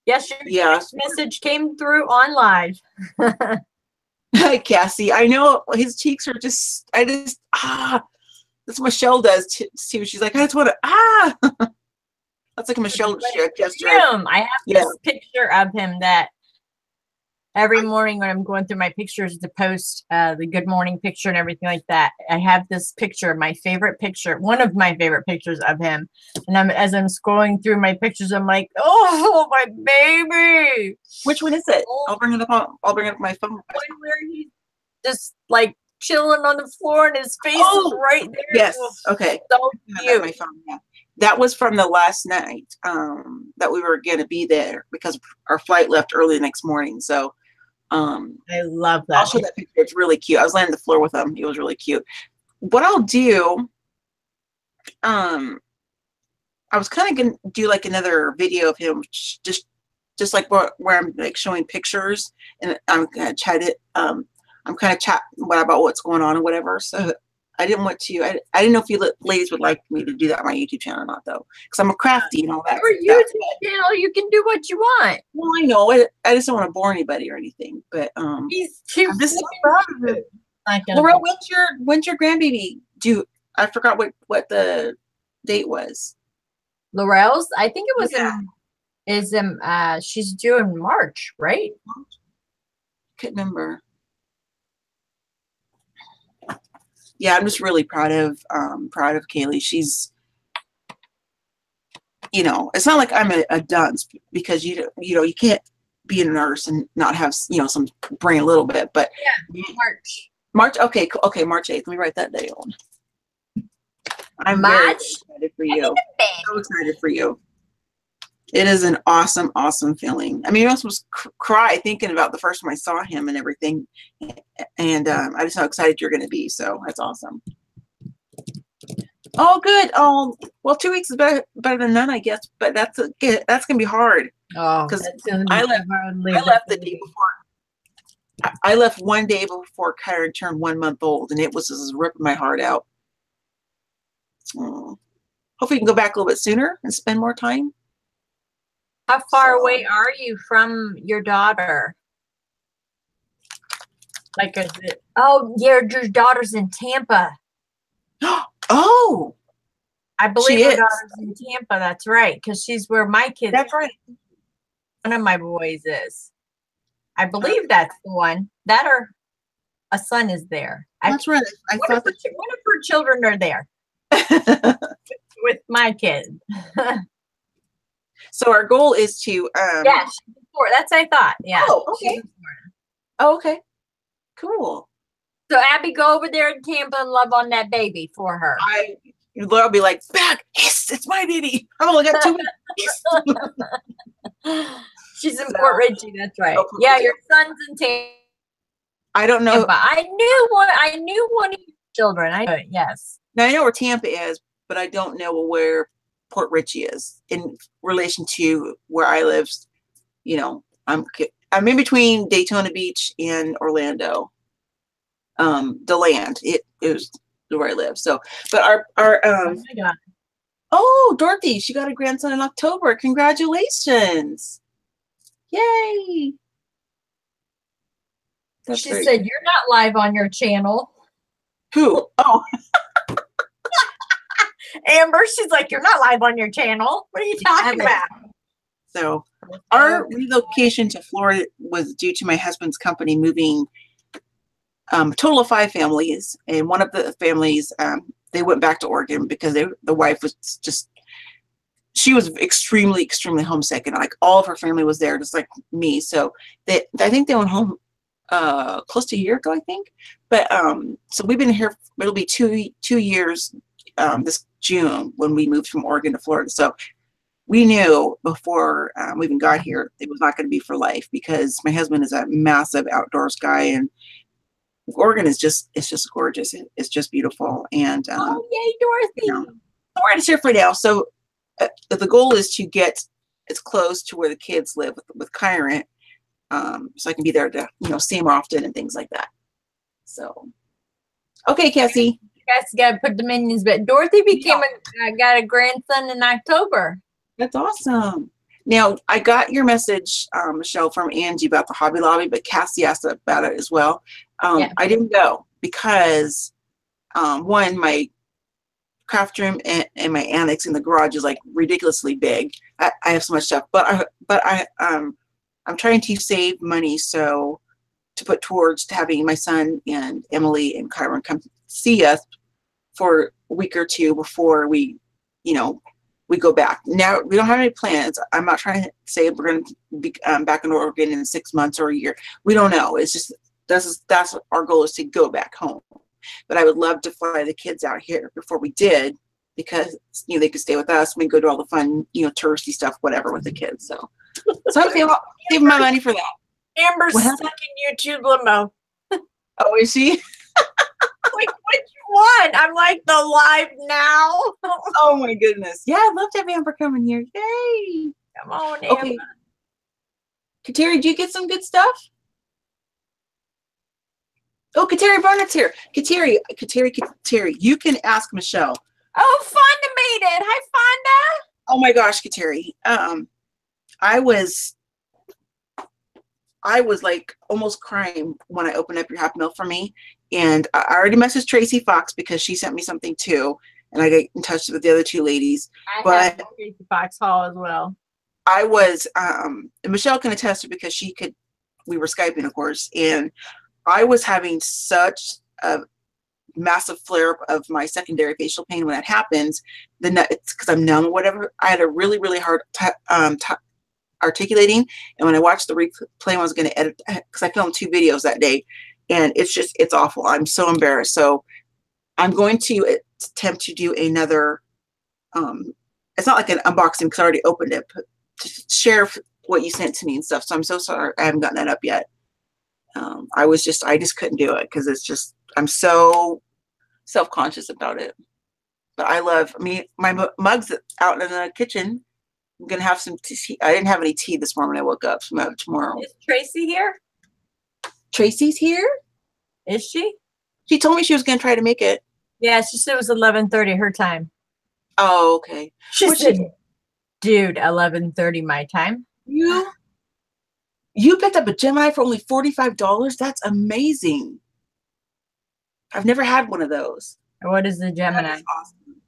Speaker 2: Yes, your message came through on live.
Speaker 1: Hi, Cassie. I know his cheeks are just, that's what Michelle does too. She's like, I just want to, that's like a Michelle gesture.
Speaker 2: I have this picture of him that every morning when I'm going through my pictures to post the good morning picture and everything like that, I have this picture, my favorite picture, one of my favorite pictures of him. And as I'm scrolling through my pictures, I'm like, oh, my baby.
Speaker 1: Which one is it? I'll bring it up on my phone.
Speaker 2: One where he's just like chilling on the floor and his face is right there.
Speaker 1: Yes. Okay.
Speaker 2: So cute.
Speaker 1: My phone, yeah. That was from the last night that we were going to be there because our flight left early the next morning. So
Speaker 2: I love that.
Speaker 1: I'll show that picture. It's really cute. I was laying on the floor with him. It was really cute. What I'll do, I was kind of going to do like another video of him, just like where I'm like showing pictures, and I'm going to chat it. I'm kind of chat about what's going on and whatever. So I didn't want to. I didn't know if you ladies would like me to do that on my YouTube channel or not, though, because I'm a crafty and all that.
Speaker 2: Or YouTube channel, you can do what you want.
Speaker 1: Well, I know. I just don't want to bore anybody or anything. But
Speaker 2: he's too.
Speaker 1: I'm just so proud of him. Laurel, when's your grandbaby due? I forgot what the date was.
Speaker 2: Laurel's, I think it was she's due in March, right?
Speaker 1: Couldn't remember. Yeah, I'm just really proud of Kaylee. She's, it's not like I'm a dunce, because you can't be a nurse and not have some brain a little bit. But
Speaker 2: yeah,
Speaker 1: March. Okay, March 8th. Let me write that day on. I'm very excited for you. So excited for you. It is an awesome, awesome feeling. I mean, I was cry thinking about the first time I saw him and everything, and I just how excited you're going to be. So that's awesome. Oh, good. Oh, well, 2 weeks is better than none, I guess. But that's gonna be hard.
Speaker 2: Oh,
Speaker 1: because I left the day before. I left one day before Kyron turned 1 month old, and it was just ripping my heart out. Oh. Hopefully, you can go back a little bit sooner and spend more time.
Speaker 2: How far
Speaker 1: So,
Speaker 2: away are you from your daughter? Like, is it? Oh, your daughter's in Tampa.
Speaker 1: oh,
Speaker 2: I
Speaker 1: she
Speaker 2: believe her
Speaker 1: is.
Speaker 2: daughter's in Tampa. That's right, because she's where my kids,
Speaker 1: That's right.
Speaker 2: one of my boys is. I
Speaker 1: Uh,
Speaker 2: believe that's the one. That or a son is there.
Speaker 1: that's right. I thought that.
Speaker 2: One of her children are there with my kids.
Speaker 1: So our goal is to
Speaker 2: Yeah, she's four. That's what I thought. Yeah.
Speaker 1: oh, okay. Oh, okay. Cool.
Speaker 2: So Abby, go over there in Tampa and love on that baby for her.
Speaker 1: I'll be like, back, yes, it's my baby. I've only got 2 minutes.
Speaker 2: She's in Port Richey, that's right.
Speaker 1: Oh,
Speaker 2: Yeah, your son's in Tampa.
Speaker 1: I don't know.
Speaker 2: I knew one of your children. I knew it, yes.
Speaker 1: Now I know where Tampa is, but I don't know where Port Richey is in relation to where I live. You know, I'm in between Daytona Beach and Orlando. DeLand. It was where I live. So, but our
Speaker 2: Oh my God.
Speaker 1: oh, Dorothy, she got a grandson in October. Congratulations. Yay. That's
Speaker 2: She said,
Speaker 1: cool.
Speaker 2: you're not live on your channel.
Speaker 1: Who? Oh,
Speaker 2: Amber, she's like, you're not live on your channel. What are you talking about?
Speaker 1: so our relocation to Florida was due to my husband's company moving a total of 5 families. And one of the families, they went back to Oregon because the wife was just, she was extremely, extremely homesick. And like all of her family was there, just like me. So I think they went home close to a year ago, I think. But so we've been here, it'll be 2 years this June when we moved from Oregon to Florida. So we knew before we even got here it was not going to be for life because my husband is a massive outdoors guy, and Oregon is it's just gorgeous. It's just beautiful. And
Speaker 2: oh, yay, Dorothy.
Speaker 1: So we're here for now. So the goal is to get as close to where the kids live with Kyron, so I can be there to see him often and things like that. So okay, Cassie.
Speaker 2: You guys got to put the minions, but Dorothy got a grandson in October.
Speaker 1: That's awesome. Now, I got your message, Michelle, from Angie about the Hobby Lobby, but Cassie asked about it as well.
Speaker 2: Yeah.
Speaker 1: I didn't go because, one, my craft room and my annex in the garage is like ridiculously big. I have so much stuff, but I'm trying to save money to put towards having my son and Emily and Kyron come see us for a week or two before we go back. Now, we don't have any plans. I'm not trying to say we're going to be back in Oregon in 6 months or a year. We don't know. It's just, that's our goal, is to go back home. But I would love to fly the kids out here before we did, because, they could stay with us. We can go to all the fun, touristy stuff, whatever, with the kids. So I'm saving my money for that.
Speaker 2: Amber's stuck in YouTube limbo.
Speaker 1: Oh, is she?
Speaker 2: Like, which one? I'm like, the live now.
Speaker 1: Oh my goodness. Yeah, I'd love to have Amber coming here. Yay.
Speaker 2: Come on, Amber.
Speaker 1: Okay. Kateri, did you get some good stuff? Oh, Kateri Barnett's here. Kateri, you can ask Michelle.
Speaker 2: Oh, Fonda made it. Hi, Fonda.
Speaker 1: Oh my gosh, Kateri. I was like almost crying when I opened up your Happy Mail for me. And I already messaged Tracy Fox because she sent me something too. And I got in touch with the other 2 ladies.
Speaker 2: I have Tracy Fox Hall as well.
Speaker 1: I was, and Michelle can attest to, because we were Skyping, of course. And I was having such a massive flare-up of my secondary facial pain when that happens. It's because I'm numb or whatever. I had a really, really hard articulating. And when I watched the replay, I was going to edit, because I filmed 2 videos that day. And it's awful. I'm so embarrassed. So I'm going to attempt to do another, it's not like an unboxing because I already opened it, but to share what you sent to me and stuff. So I'm so sorry I haven't gotten that up yet. I just couldn't do it because I'm so self-conscious about it. But my mug's out in the kitchen. I'm going to have some tea. I didn't have any tea this morning when I woke up, so I'm going to have tomorrow.
Speaker 2: Is Tracy here?
Speaker 1: Tracy's here?
Speaker 2: Is she?
Speaker 1: She told me she was going to try to make it.
Speaker 2: Yeah, she said it was 11:30 her time.
Speaker 1: Oh, okay.
Speaker 2: She said, Dude, 11:30 my time.
Speaker 1: You you picked up a Gemini for only $45? That's amazing. I've never had one of those.
Speaker 2: What is the
Speaker 1: That
Speaker 2: Gemini?
Speaker 1: is awesome.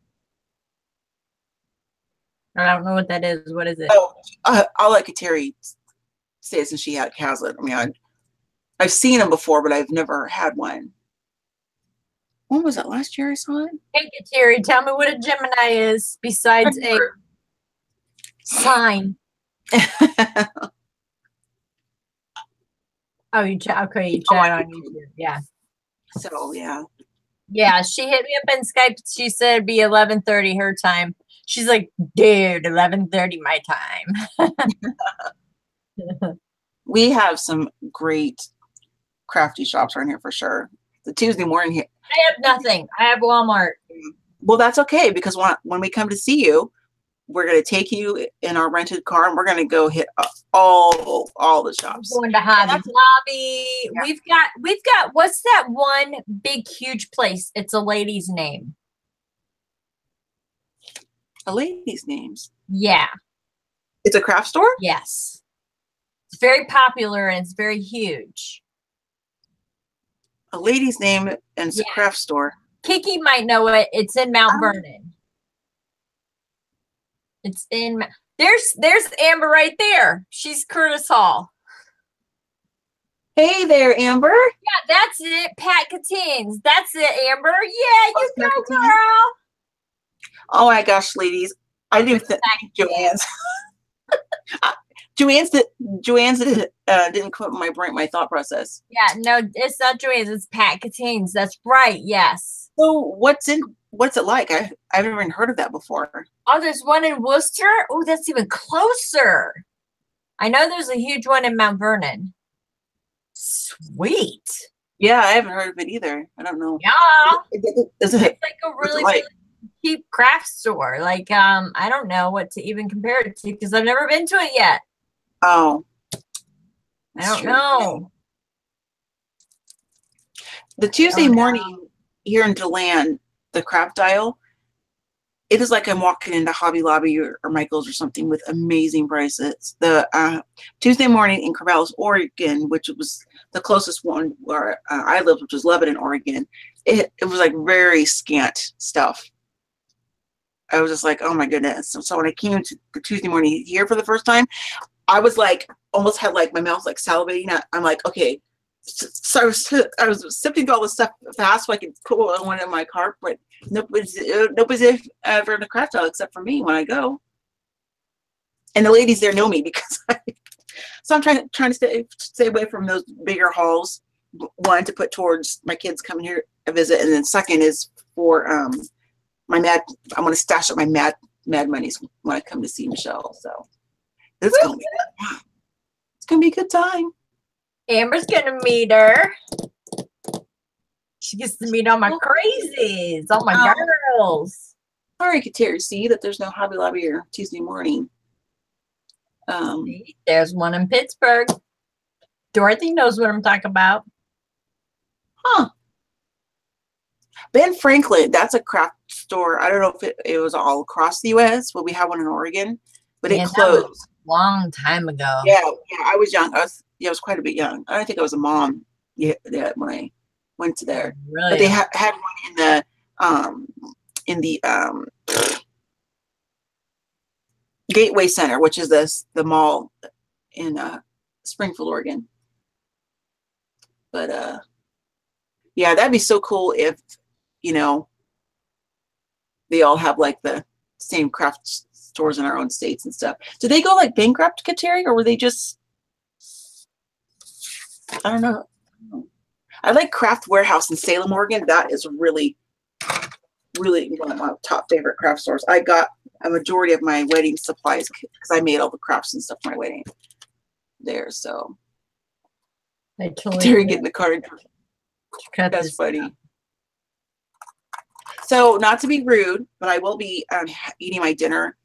Speaker 2: I don't know what that is. What is it?
Speaker 1: Oh, I'll let Kateri say it since she has it. I mean, I've seen them before, but I've never had one. When was it? Last year I saw it?
Speaker 2: Hey, Terry, tell me what a Gemini is besides a sign. Oh, you chat. Okay, you chat on YouTube. Yeah.
Speaker 1: So yeah.
Speaker 2: Yeah, she hit me up in Skype. She said it'd be 11:30 her time. She's like, dude, 11:30 my time.
Speaker 1: We have some great crafty shops around here for sure. The Tuesday morning here.
Speaker 2: I have nothing. I have Walmart.
Speaker 1: Well, that's okay because when we come to see you, we're going to take you in our rented car and we're going to go hit all the shops.
Speaker 2: Going to Hobby Lobby. Yeah. We've got what's that one big huge place? It's a lady's name.
Speaker 1: A lady's names.
Speaker 2: Yeah.
Speaker 1: It's a craft store?
Speaker 2: Yes. It's very popular and it's very huge.
Speaker 1: A lady's name and it's a craft store.
Speaker 2: Kiki might know it. It's in Mount Vernon. It's in there's Amber right there. She's Curtis Hall.
Speaker 1: Hey there, Amber.
Speaker 2: Yeah, that's it. Pat Catines. That's it, Amber. Yeah, you go, girl.
Speaker 1: Oh my gosh, ladies. I do think Joanne's. Joanne's didn't come up in my thought process.
Speaker 2: Yeah, no, it's not Joanne's. It's Pat Catines. That's right. Yes.
Speaker 1: So what's it like? I've never even heard of that before.
Speaker 2: Oh, there's one in Worcester. Oh, that's even closer. I know there's a huge one in Mount Vernon. Sweet.
Speaker 1: Yeah, I haven't heard of it either. I don't know.
Speaker 2: Yeah.
Speaker 1: It's
Speaker 2: like a really cheap craft store. Like, I don't know what to even compare it to because I've never been to it yet.
Speaker 1: Oh.
Speaker 2: I don't know.
Speaker 1: The Tuesday morning here in DeLand, the craft aisle, it is like I'm walking into Hobby Lobby or Michael's or something with amazing prices. The Tuesday morning in Corvallis, Oregon, which was the closest one where I lived, which was Lebanon, Oregon, it was like very scant stuff. I was just like, oh my goodness. So when I came to the Tuesday morning here for the first time, I was like, almost had like my mouth like salivating. I'm like, okay. So I was sifting through all this stuff fast so I could put one in my cart, but nobody's ever in the craft aisle except for me when I go. And the ladies there know me because so I'm trying to stay away from those bigger hauls. One, to put towards my kids coming here to visit, and then second is for I want to stash up my mad monies when I come to see Michelle. So it's gonna be a good time.
Speaker 2: Amber's gonna meet her. She gets to meet all my crazies, all my girls.
Speaker 1: Sorry, Kateri, see that there's no Hobby Lobby here Tuesday morning.
Speaker 2: There's one in Pittsburgh. Dorothy knows what I'm talking about.
Speaker 1: Huh. Ben Franklin, that's a craft store. I don't know if it was all across the U.S., but we have one in Oregon, but it closed
Speaker 2: a long time ago.
Speaker 1: Yeah, I was young. I was quite a bit young. I don't think I was a mom yet when I went to there. Really? But they had one in the Gateway Center, which is the mall in Springfield, Oregon. But yeah, that'd be so cool if they all have like the same craft stores in our own states and stuff. Did they go like bankrupt, Kateri, or were they just? I don't know. I like Craft Warehouse in Salem, Oregon. That is really one of my top favorite craft stores. I got a majority of my wedding supplies because I made all the crafts and stuff for my wedding there. So
Speaker 2: I totally
Speaker 1: Terry getting the card. That's funny. So not to be rude, but I will be eating my dinner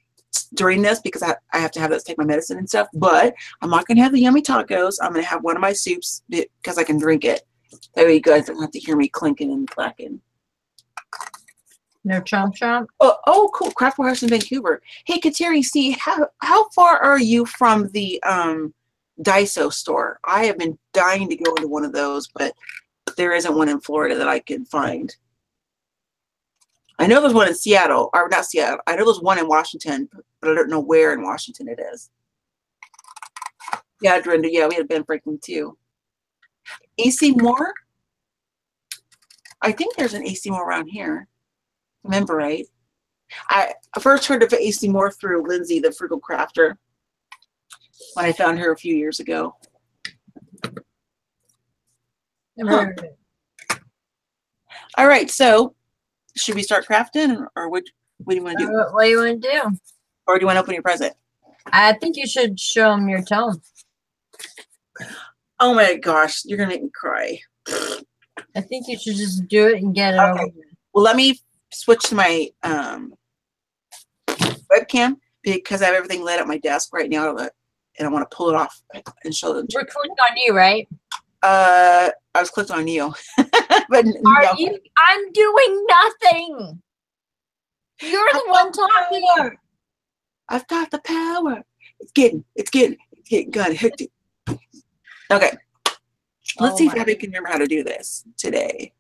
Speaker 1: during this because I have to have that to take my medicine and stuff. But I'm not going to have the yummy tacos. I'm going to have one of my soups because I can drink it. That way you guys don't have to hear me clinking and clacking.
Speaker 2: No chomp chomp.
Speaker 1: Oh, cool. Craft Warehouse in Vancouver. Hey, Kateri, see how far are you from the Daiso store? I have been dying to go into one of those, but there isn't one in Florida that I can find. I know there's one in Seattle, or not Seattle. I know there's one in Washington, but I don't know where in Washington it is. Yeah, Dorinda. Yeah, we had Ben Franklin too. AC Moore. I think there's an AC Moore around here. Remember, right? I first heard of AC Moore through Lindsay, the Frugal Crafter, when I found her a few years ago. Huh. All right, so should we start crafting, or what do you want to do?
Speaker 2: What do you want to do?
Speaker 1: Or do you want to open your present?
Speaker 2: I think you should show them your tome.
Speaker 1: Oh my gosh, you're gonna make me cry.
Speaker 2: I think you should just do it and get it over with.
Speaker 1: Well, let me switch to my webcam because I have everything lit at my desk right now, and I want to pull it off and show them.
Speaker 2: We're clicked on you, right?
Speaker 1: I was clicked on you. But
Speaker 2: no. I'm doing nothing. You're the one talking.
Speaker 1: I've got the power. It's getting good. Okay. Let's see if Abby can remember how to do this today.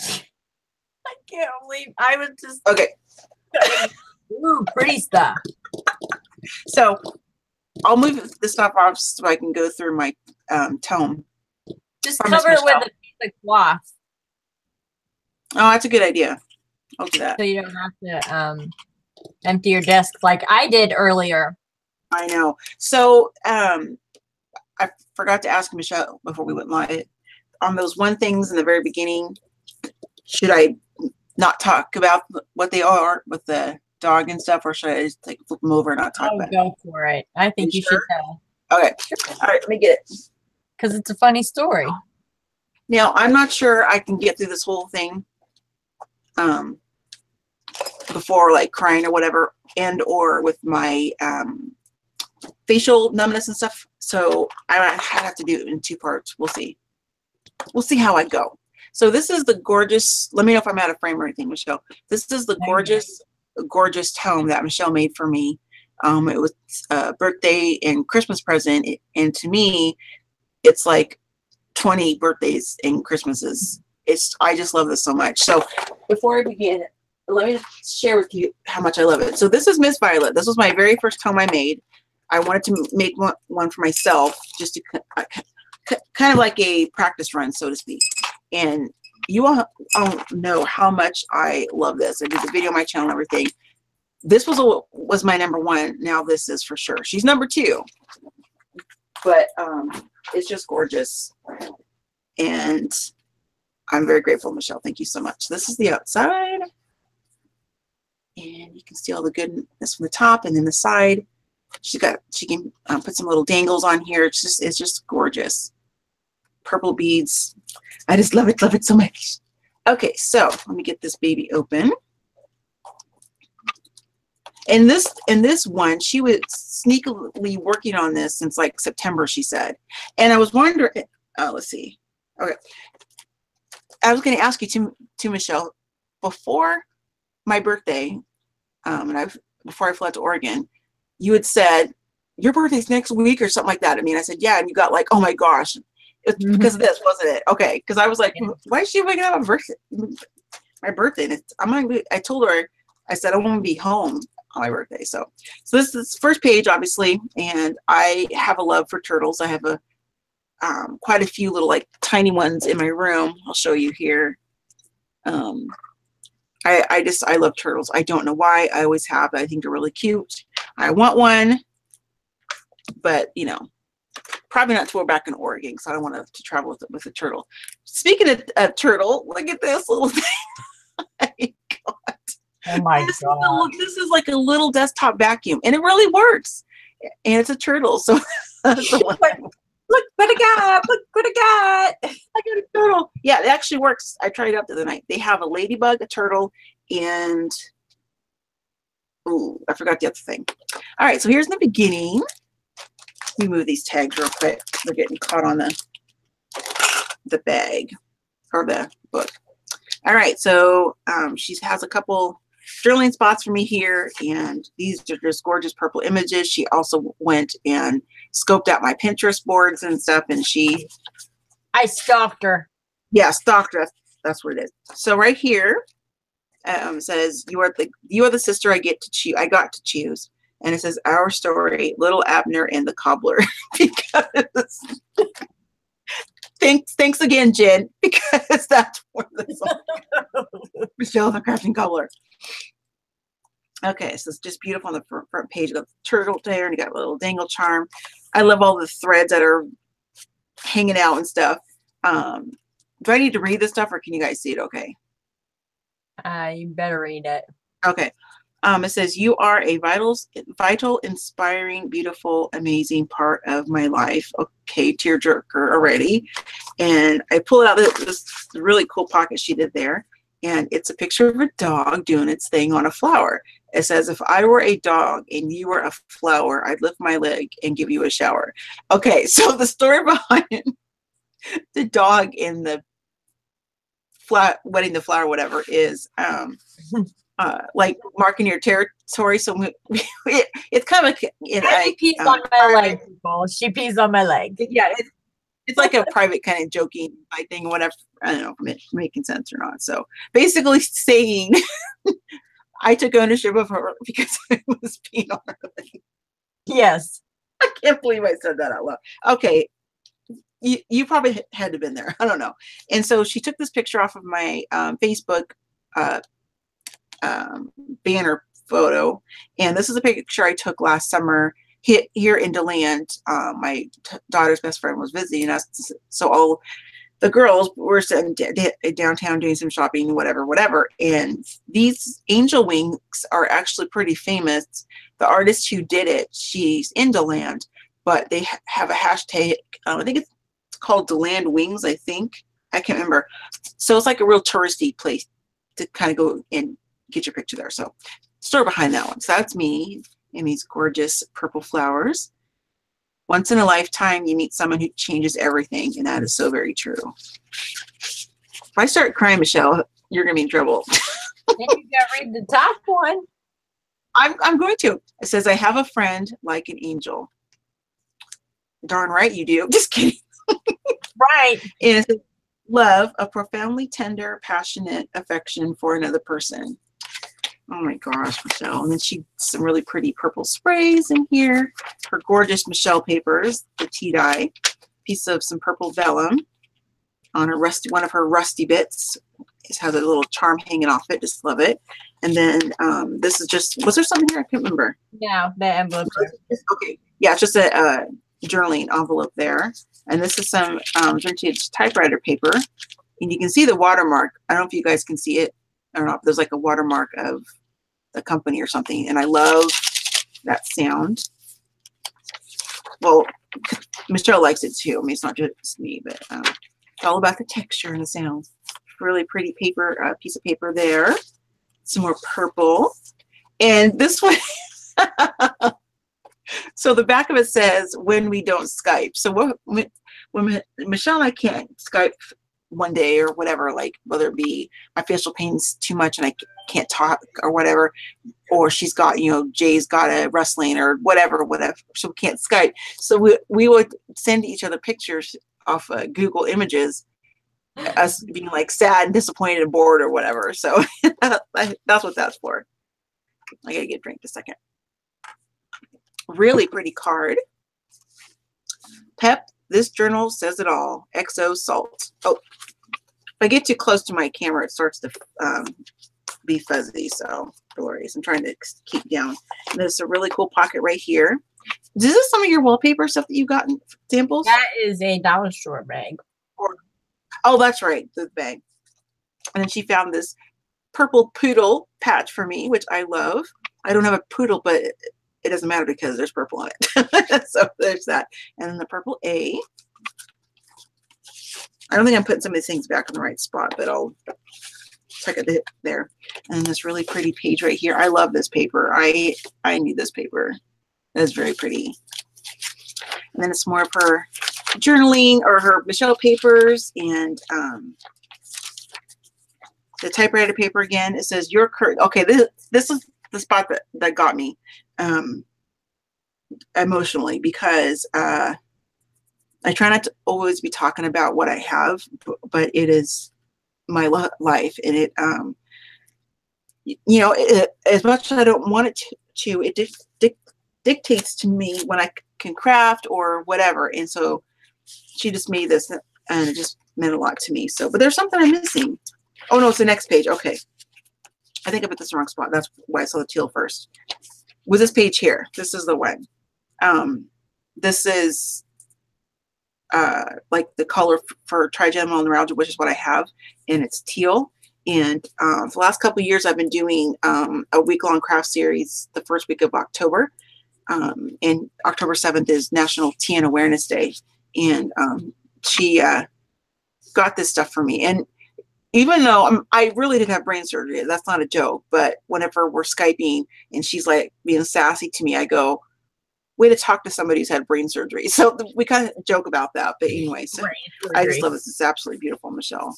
Speaker 2: I can't believe I was just
Speaker 1: okay.
Speaker 2: Ooh, pretty stuff.
Speaker 1: So I'll move the stuff off so I can go through my tome.
Speaker 2: Just cover it with a piece of cloth.
Speaker 1: Oh, that's a good idea. I'll do that.
Speaker 2: So you don't have to empty your desk like I did earlier.
Speaker 1: I know. So I forgot to ask Michelle before we went live. On those one things in the very beginning, should I not talk about what they are with the dog and stuff, or should I just like flip them over and not talk about it?
Speaker 2: Go for it. I think you should tell.
Speaker 1: Okay. All right, let me get it.
Speaker 2: Because it's a funny story.
Speaker 1: Now, I'm not sure I can get through this whole thing before like crying or whatever, and or with my facial numbness and stuff. So I have to do it in 2 parts. We'll see. We'll see how I go. So this is the gorgeous, let me know if I'm out of frame or anything, Michelle. This is the gorgeous tome that Michelle made for me. It was a birthday and Christmas present. And to me, it's like 20 birthdays and Christmases. I just love this so much. So before I begin, let me share with you how much I love it. So this is Miss Violet. This was my very first tome I made. I wanted to make one for myself, just to kind of like a practice run, so to speak. And you all know how much I love this. I did the video on my channel and everything. This was my number 1. Now this is for sure. She's number 2. But it's just gorgeous. And I'm very grateful, Michelle. Thank you so much. This is the outside. And you can see all the goodness from the top and then the side. She can put some little dangles on here. It's just gorgeous. Purple beads. I just love it so much. Okay, so let me get this baby open. And this one, she was sneakily working on this since like September, she said. And I was wondering, let's see. Okay. I was going to ask you to Michelle, before my birthday, before I fled to Oregon, you had said, your birthday's next week or something like that. I mean, I said, yeah. And you got like, oh my gosh, it's because of this, wasn't it? Okay. Because I was like, why is she waking up on my birthday? And I told her, I said, I won't be home on my birthday. So this is the first page, obviously. And I have a love for turtles. I have quite a few little like tiny ones in my room. I'll show you here. I love turtles. I don't know why. I always have. I think they're really cute. I want one, but you know, probably not till we're back in Oregon because I don't want to travel with a turtle. Speaking of turtle, look at this little thing.
Speaker 2: Oh my God.
Speaker 1: This is like a little desktop vacuum, and it really works. And it's a turtle, so look what I got. Look what I got. I got a turtle. Yeah, it actually works. I tried it out the other night. They have a ladybug, a turtle, and I forgot the other thing. All right, so here's the beginning. Let me move these tags real quick. They're getting caught on the bag or the book. All right, so she has a couple journaling spots for me here, and these are just gorgeous purple images. She also went and scoped out my Pinterest boards and stuff, and
Speaker 2: I stalked her.
Speaker 1: yeah, stalked her. That's what it is. So right here says you are the sister I got to choose, and it says our story, Little Abner and the Cobbler. Because thanks again, Jen, because that's where this Michelle the Crafting Cobbler. Okay, so it's just beautiful on the front page. You got the turtle there, and you got a little dangle charm. I love all the threads that are hanging out and stuff. Do I need to read this stuff, or can you guys see it okay?
Speaker 2: You better read it.
Speaker 1: Okay. It says, you are a vital, inspiring, beautiful, amazing part of my life. Okay, tearjerker already. And I pull out this really cool pocket she did there. And it's a picture of a dog doing its thing on a flower. It says, if I were a dog and you were a flower, I'd lift my leg and give you a shower. Okay, so the story behind the dog in the wetting the flower, whatever, is like marking your territory. So it's kind of like
Speaker 2: she pees on my leg, people. She pees on my leg.
Speaker 1: Yeah, it's like a private kind of joking thing, whatever. I don't know if it's making sense or not. So basically saying I took ownership of her because I was peeing on her leg.
Speaker 2: Yes.
Speaker 1: I can't believe I said that out loud. Okay. You probably had to have been there. I don't know. And so she took this picture off of my Facebook banner photo. And this is a picture I took last summer here in DeLand. My daughter's best friend was visiting us. So all the girls were sitting downtown doing some shopping, whatever. And these angel wings are actually pretty famous. The artist who did it, she's in DeLand, but they have a hashtag. I think it's called DeLand Wings, I think. I can't remember. So it's like a real touristy place to kind of go and get your picture there. So story behind that one. So that's me and these gorgeous purple flowers. Once in a lifetime, you meet someone who changes everything, and that is so very true. If I start crying, Michelle, you're going to be in trouble.
Speaker 2: Then you got to read the top one.
Speaker 1: I'm going to. It says, I have a friend like an angel. Darn right you do. Just kidding.
Speaker 2: Right.
Speaker 1: And it says, love, a profoundly tender, passionate affection for another person. Oh my gosh, Michelle. And then she some really pretty purple sprays in here. Her gorgeous Michelle papers, the tea dye, piece of some purple vellum on her one of her rusty bits. It has a little charm hanging off it. Just love it. And then this is just, was there something here? I can't remember.
Speaker 2: No, the envelope.
Speaker 1: Okay. Yeah, it's just a journaling envelope there. And this is some vintage typewriter paper. And you can see the watermark. I don't know if you guys can see it or not. There's like a watermark of the company or something. And I love that sound. Well, Michelle likes it too. I mean, it's not just me, but it's all about the texture and the sound. Really pretty paper, piece of paper there. Some more purple. And this one, so the back of it says, when we don't Skype. So when Michelle and I can't Skype one day or whatever, like whether it be my facial pain's too much and I can't talk or whatever, or she's got, Jay's got a wrestling or whatever, so we can't Skype. So we would send each other pictures off Google Images, us being like sad and disappointed and bored or whatever. So that's what that's for. I gotta get a drink in a second. Really pretty card. Pep, this journal says it all. XO salt. Oh, if I get too close to my camera, it starts to be fuzzy. So, glorious. I'm trying to keep down. And there's a really cool pocket right here. Is this some of your wallpaper stuff that you got in samples?
Speaker 2: That is a dollar store bag.
Speaker 1: Oh, that's right, the bag. And then she found this purple poodle patch for me, which I love. I don't have a poodle, but it doesn't matter because there's purple on it. So there's that. And then the purple A. I don't think I'm putting some of these things back in the right spot, but I'll check it there. And this really pretty page right here. I love this paper. I need this paper. It's very pretty. And then it's more of her journaling or her Michelle papers. And the typewriter paper again. It says your current. Okay, this is the spot that got me emotionally, because I try not to always be talking about what I have, but it is my life, and it you know, as much as I don't want it to it dictates to me when I can craft or whatever. And so she just made this, and it just meant a lot to me. So, but there's something I'm missing. Oh no, it's the next page. Okay, I think I put this in the wrong spot. That's why I saw the teal first. Was this page here? This is the one. This is like the color for trigeminal neuralgia, which is what I have, and it's teal. And for the last couple of years, I've been doing a week-long craft series the first week of October. And October 7th is National TN Awareness Day. And she got this stuff for me. And even though I really did have brain surgery, that's not a joke, but whenever we're Skyping and she's like being sassy to me, I go, way to talk to somebody who's had brain surgery. So we kind of joke about that. But anyway, so I just love this. It's absolutely beautiful, Michelle.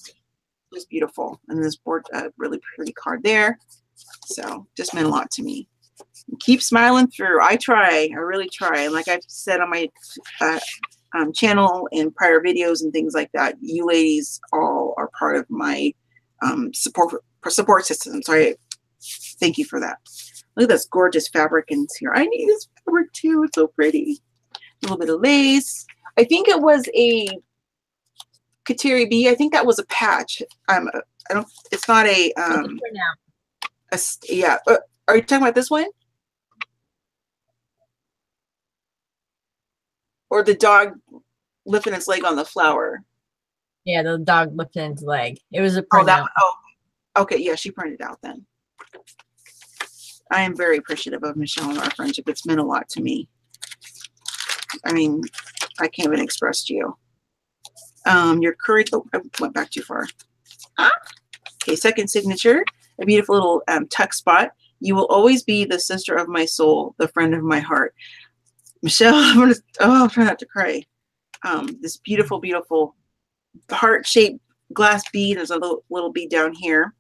Speaker 1: It's beautiful. And this board, really pretty card there. So just meant a lot to me. Keep smiling through. I try. I really try. And like I've said on my channel and prior videos and things like that, you ladies all are part of my support system. So I thank you for that. Look at this gorgeous fabric in here. I need this fabric too. It's so pretty. A little bit of lace. I think it was a Kateri B. I think that was a patch. I don't. It's not a. Yeah. Are you talking about this one? Or the dog lifting its leg on the flower?
Speaker 2: Yeah, the dog lifting its leg. It was a print out.
Speaker 1: Oh, okay. Yeah, she printed out then. I am very appreciative of Michelle and our friendship. It's meant a lot to me. I mean, I can't even express to you. Your courage. Oh, I went back too far. Okay, second signature. A beautiful little tuck spot. You will always be the sister of my soul, the friend of my heart. Michelle, I'm trying not to cry. This beautiful, beautiful heart-shaped glass bead. There's a little bead down here.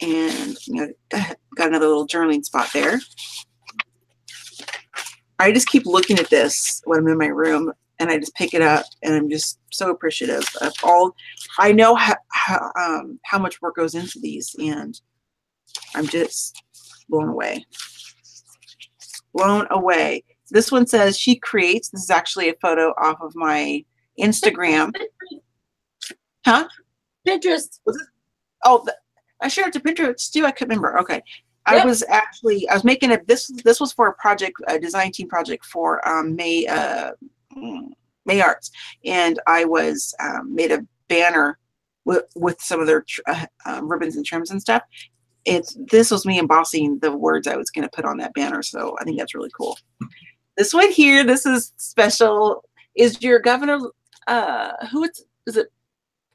Speaker 1: And got another little journaling spot there. I just keep looking at this when I'm in my room, and I just pick it up, and I'm just so appreciative of all. I know how much work goes into these, and I'm just blown away. Blown away. This one says she creates. This is actually a photo off of my Instagram. Huh?
Speaker 2: Pinterest.
Speaker 1: Oh, I shared it to Pinterest too. I couldn't remember. Okay. Yep. I was making this was for a project, a design team project for May Arts. And I was made a banner with some of their ribbons and trims and stuff. This was me embossing the words I was going to put on that banner. So I think that's really cool. This one here, this is special. Is your governor, is it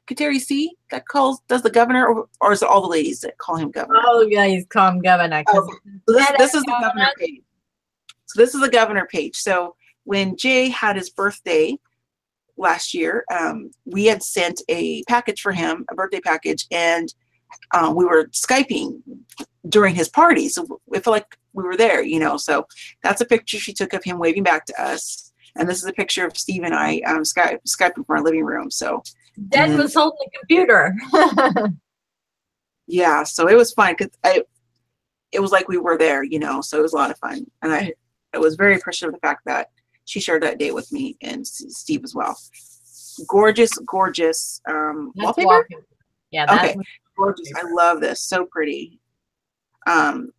Speaker 1: Kateri C that does the governor, or is it all the ladies that call him governor?
Speaker 2: Oh yeah, he's called him governor.
Speaker 1: So this is the governor page. So this is the governor page. So when Jay had his birthday last year, we had sent a package for him, a birthday package, and we were Skyping during his party. So it felt like we were there, so that's a picture she took of him waving back to us. And this is a picture of Steve and I Skyping from our living room. So
Speaker 2: Dad was holding the computer.
Speaker 1: Yeah, so it was fun because it was like we were there, so it was a lot of fun. And I was very appreciative of the fact that she shared that day with me and Steve as well. Gorgeous, gorgeous wallpaper.
Speaker 2: Yeah,
Speaker 1: okay, gorgeous. I love this. So pretty.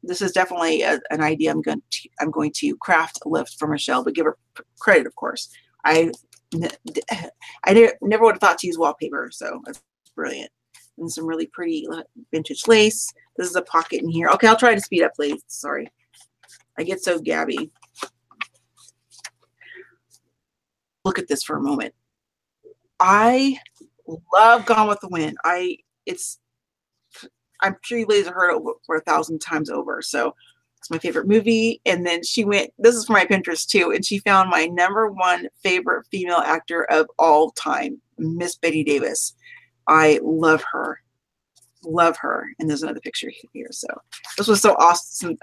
Speaker 1: This is definitely an idea I'm going to craft a lift for Michelle, but give her credit, of course. I never would have thought to use wallpaper, so that's brilliant. And some really pretty vintage lace. This is a pocket in here. Okay, I'll try to speed up, please. Sorry, I get so gabby. Look at this for a moment. I love Gone with the Wind. I'm sure you ladies have heard it for 1,000 times over. So it's my favorite movie. And then she went, this is for my Pinterest too, and she found my #1 favorite female actor of all time, Miss Betty Davis. I love her. love her. And there's another picture here. So this was so awesome.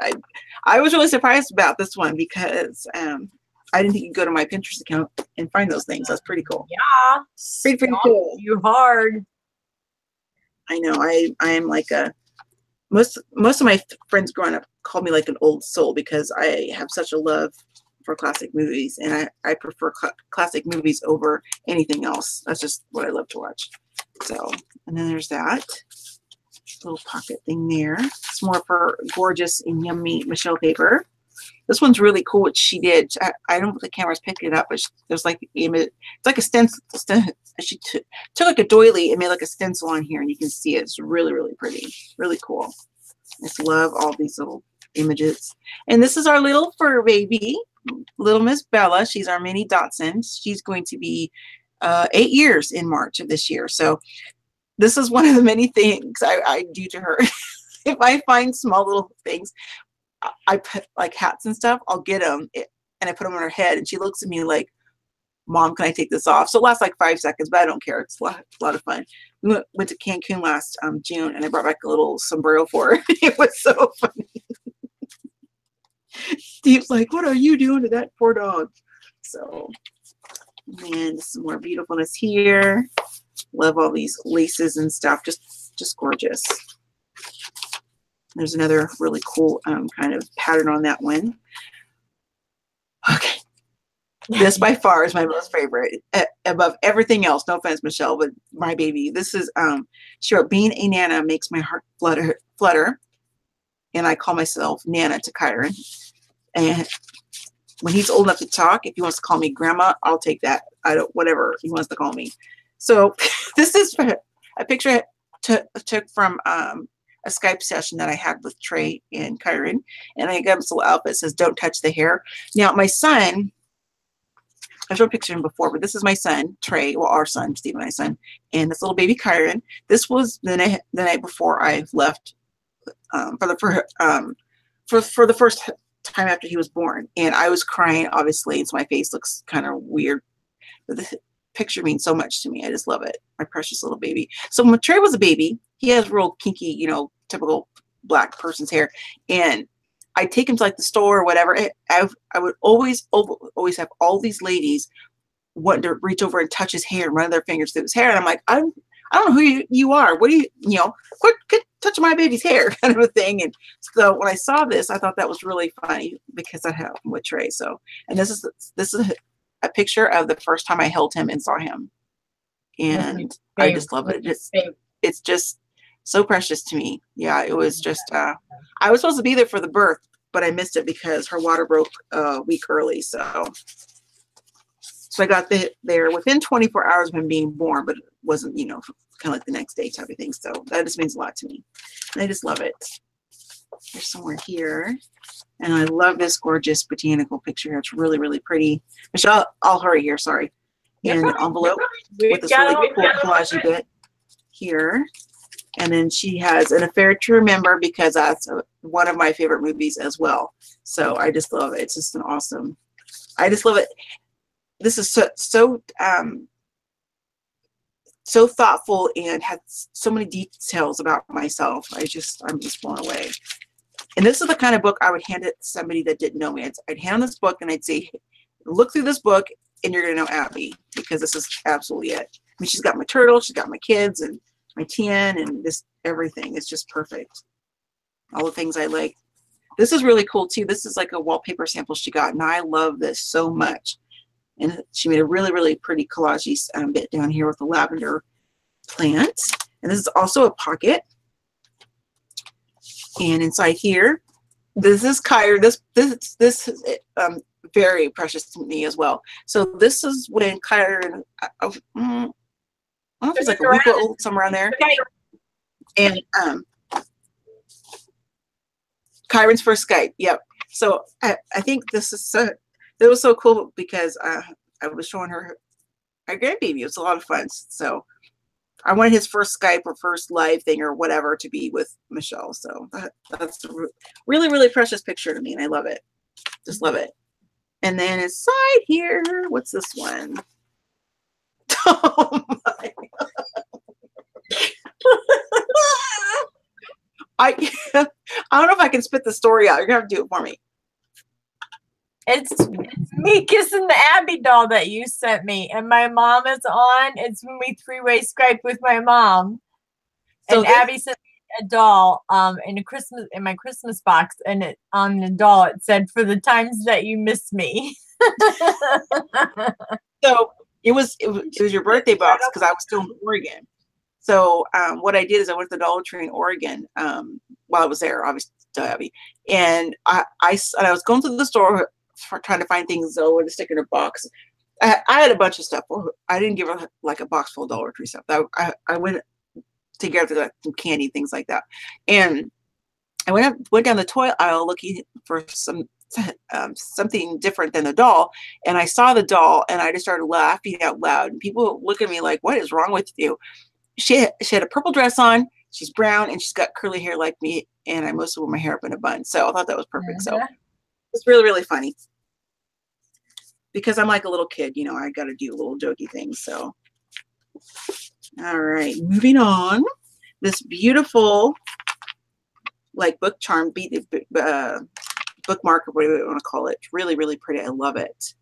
Speaker 1: I was really surprised about this one because I didn't think you'd go to my Pinterest account and find those things. That's pretty cool.
Speaker 2: Yeah.
Speaker 1: Pretty cool.
Speaker 2: You hard.
Speaker 1: I know. I am like a most of my friends growing up called me like an old soul because I have such a love for classic movies, and I prefer classic movies over anything else. That's just what I love to watch. So, and then there's that little pocket thing there. It's more for gorgeous and yummy Michele paper. This one's really cool, what she did. I don't know if the camera's picking it up, but there's like it's like a stencil. She took like a doily and made like a stencil on here, and you can see it. It's really, really pretty. Really cool. I just love all these little images. And this is our little fur baby, little Miss Bella. She's our mini Dachshund. She's going to be 8 years in March of this year. So this is one of the many things I do to her. If I find small little things, I put like hats and stuff, I'll get them and I put them on her head, and she looks at me like, Mom, can I take this off? So it lasts like 5 seconds, but I don't care. It's a lot of fun. We went to Cancun last June, and I brought back a little sombrero for her. It was so funny. Steve's like, what are you doing to that poor dog? So, man, this is more beautifulness here. Love all these laces and stuff. Just gorgeous. There's another really cool kind of pattern on that one. Okay. This by far is my most favorite above everything else. No offense, Michele, but my baby. This is, she wrote, being a Nana makes my heart flutter. And I call myself Nana to Kyron. And when he's old enough to talk, if he wants to call me grandma, I'll take that. Whatever he wants to call me. So this is a picture I took from a Skype session that I had with Trey and Kyron. And I got this little outfit that says, don't touch the hair. Now, my son, I showed a picture of him before, but this is my son, Trey, well, our son, Steve and my son, and this little baby Kyron. This was the night before I left for the first time after he was born. And I was crying, obviously, so my face looks kind of weird. But the picture means so much to me. I just love it. My precious little baby. So when Trey was a baby, he has real kinky, typical black person's hair. And I'd take him to like the store or whatever. I would always have all these ladies wanting to reach over and touch his hair and run their fingers through his hair. And I'm like, I don't know who you are. What do quit touching my baby's hair, kind of a thing. And so when I saw this, I thought that was really funny because I held him with Trey. So, and this is a picture of the first time I held him and saw him. And I just love it. It's just so precious to me. Yeah, it was just, I was supposed to be there for the birth, but I missed it because her water broke a week early. So I got there within 24 hours of him being born, but it wasn't, kind of like the next day type of thing. So that just means a lot to me. And I just love it. There's somewhere here. And I love this gorgeous botanical picture. It's really, really pretty. Michele, I'll hurry here. Sorry. And an envelope with this really cool collage bit here. And then she has An Affair to Remember because that's one of my favorite movies as well. So I just love it. It's just an awesome. I just love it. This is so thoughtful and has so many details about myself. I'm just blown away. And this is the kind of book I would hand it to somebody that didn't know me. I'd hand this book and I'd say, look through this book and you're going to know Abby, because this is absolutely it. I mean, she's got my turtle, she's got my kids and my tin and this everything. It's just perfect. All the things I like. This is really cool too. This is like a wallpaper sample she got, and I love this so much. And she made a really, really pretty collage bit down here with the lavender plant. And this is also a pocket. And inside here, this is Kyra. This is very precious to me as well. So this is when Kyra, I don't know if it's like a week old, somewhere around there. And Kyron's first Skype. Yep. So I think this is so, it was so cool because I was showing her my grandbaby. It was a lot of fun. So I wanted his first Skype or first live thing or whatever to be with Michele. So that's a really, really precious picture to me, and I love it. Just love it. And then inside here, what's this one? Oh my God. I don't know if I can spit the story out. You're gonna have to do it for me.
Speaker 2: It's me kissing the Abby doll that you sent me, and my mom is on. It's when we three-way Skype with my mom,
Speaker 1: So
Speaker 2: and
Speaker 1: this,
Speaker 2: Abby sent me a doll in my Christmas box, and it on the doll it said, "For the times that you miss me."
Speaker 1: so it was your birthday box because I was still in Oregon. So what I did is I went to the Dollar Tree in Oregon while I was there, obviously still Abby, and I was going to the store trying to find things though to stick in a box. I had a bunch of stuff. I didn't give her like a box full of Dollar Tree stuff. I went to get like some candy, things like that, and I went down the toy aisle looking for something different than the doll, and I saw the doll, and I just started laughing out loud. And people look at me like, "What is wrong with you?" She had a purple dress on. She's brown, and she's got curly hair like me, and I mostly wore my hair up in a bun. So I thought that was perfect. So it's really, really funny because I'm like a little kid, you know, I got to do little jokey things. So, all right, moving on. This beautiful, like book charm, bookmark, or whatever you want to call it. Really, really pretty. I love it.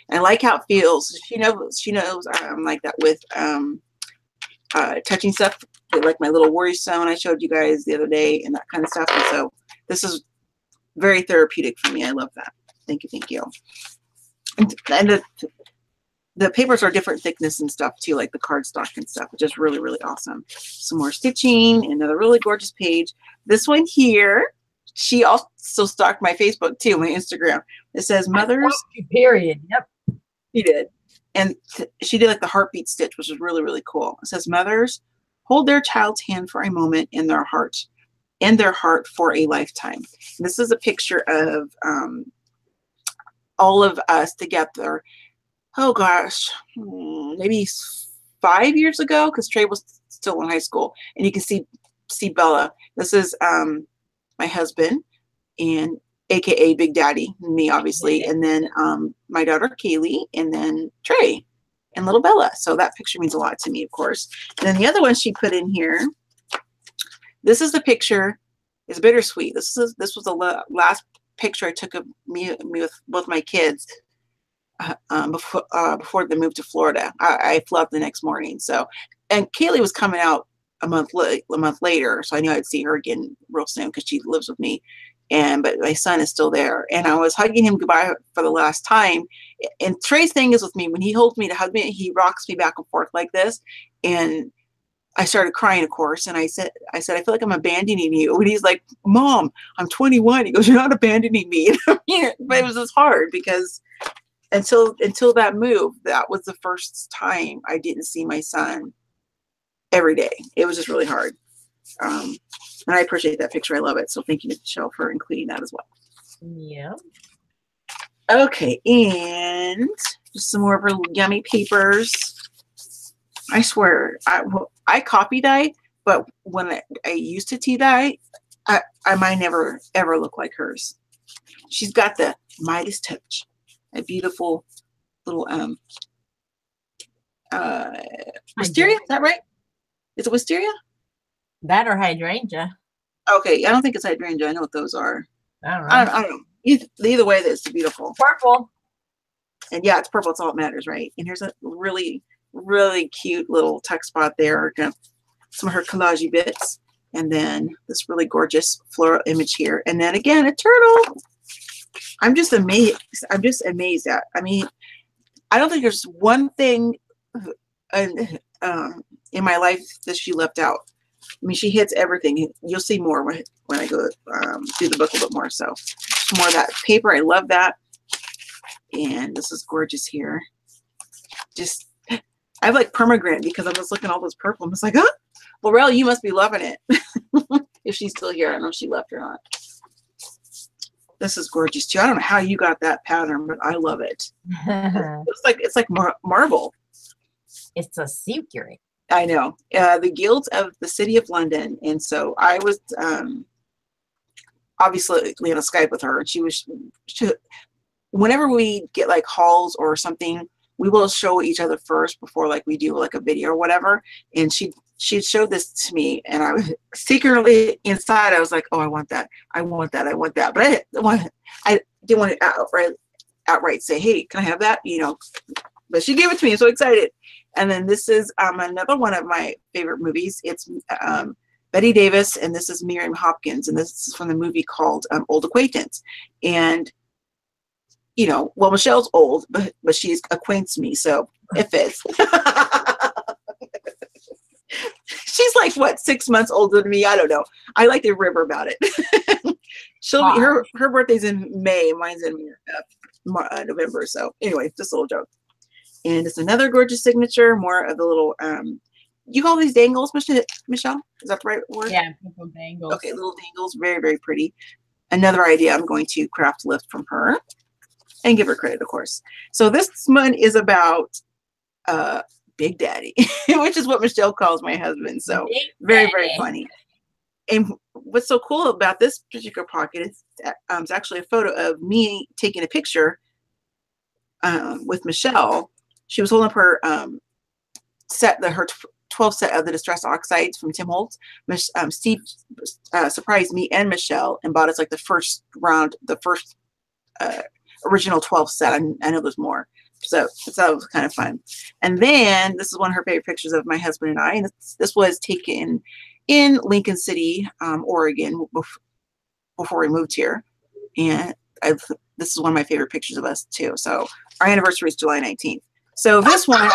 Speaker 1: And I like how it feels. She knows I'm like that with touching stuff, like my little worry stone I showed you guys the other day and that kind of stuff. And so this is very therapeutic for me. I love that. Thank you. Thank you. And the papers are different thickness and stuff too, like the cardstock and stuff, which is really, really awesome. Some more stitching, another really gorgeous page. This one here, she also stalked my Facebook too, my Instagram. It says mothers.
Speaker 2: Period. Yep.
Speaker 1: She did. And she did like the heartbeat stitch, which is really, really cool. It says mothers hold their child's hand for a moment in their heart for a lifetime. And this is a picture of all of us together. Oh gosh, maybe 5 years ago, because Trey was still in high school. And you can see Bella. This is my husband, and AKA Big Daddy, me obviously, and then my daughter Kaylee, and then Trey and little Bella. So that picture means a lot to me, of course. And then the other one she put in here, this is the picture. It's bittersweet. This was the last picture I took of me with both my kids before they moved to Florida. I flew out the next morning. So, and Kaylee was coming out a month later, so I knew I'd see her again real soon because she lives with me. But my son is still there, and I was hugging him goodbye for the last time. And Trey's thing is with me, when he holds me to hug me, he rocks me back and forth like this, and I started crying, of course. And I said, I feel like I'm abandoning you. And he's like, Mom, I'm 21. He goes, you're not abandoning me. But it was just hard because until that move, that was the first time I didn't see my son every day. It was just really hard. And I appreciate that picture. I love it. So thank you, Michelle, for including that as well.
Speaker 2: Yeah.
Speaker 1: Okay, and just some more of her yummy papers. I swear, I copy dye, but when I used to tea dye, I might never ever look like hers. She's got the Midas touch, a beautiful little wisteria. Is that right? Is it wisteria?
Speaker 2: That or hydrangea.
Speaker 1: Okay, I don't think it's hydrangea. I know what those are.
Speaker 2: I don't know.
Speaker 1: I don't know. Either way, it's beautiful.
Speaker 2: Purple.
Speaker 1: And yeah, it's purple. It's all that matters, right? And here's a really, really cute little tuck spot there. Some of her collage bits. And then this really gorgeous floral image here. And then again, a turtle. I'm just amazed. I'm just amazed at. I mean, I don't think there's one thing in my life that she left out. I mean, she hits everything. You'll see more when I go through the book a little bit more. So more of that paper. I love that. And this is gorgeous here. Just, I have like pomegranate because I'm just looking at all this purple. I'm just like, huh? Laurel, you must be loving it. If she's still here. I don't know if she left or not. This is gorgeous too. I don't know how you got that pattern, but I love it. It's like marble.
Speaker 2: It's a secret.
Speaker 1: I know. The Guilds of the City of London. And so I was obviously on a Skype with her. And she whenever we get like hauls or something, we will show each other first before like we do like a video or whatever. And she she showed this to me, and I was secretly inside, I was like, oh, I want that. I want that. I want that. But I didn't want to outright say, hey, can I have that? You know, but she gave it to me. I'm so excited. And then this is another one of my favorite movies. It's Betty Davis, and this is Miriam Hopkins, and this is from the movie called Old Acquaintance. And, you know, well, Michelle's old, but she's acquaints me, so it fits. She's like, what, 6 months older than me? I don't know. I like to rib her about it. She'll be, her birthday's in May. Mine's in November. So anyway, just a little joke. And it's another gorgeous signature. More of the little, you call these dangles, Michelle? Is that the right word?
Speaker 2: Yeah, little dangles.
Speaker 1: Okay, little dangles. Very, very pretty. Another idea I'm going to craft lift from her and give her credit, of course. So this one is about Big Daddy, which is what Michelle calls my husband. So very, very funny. And what's so cool about this particular pocket is it's actually a photo of me taking a picture with Michelle. She was holding up her her 12 set of the Distress Oxides from Tim Holtz. Steve surprised me and Michelle and bought us like the first round, the first original 12 set. I know there's more. So that was kind of fun. And then this is one of her favorite pictures of my husband and I. And this was taken in Lincoln City, Oregon, before we moved here. And this is one of my favorite pictures of us too. So our anniversary is July 19th. So this one,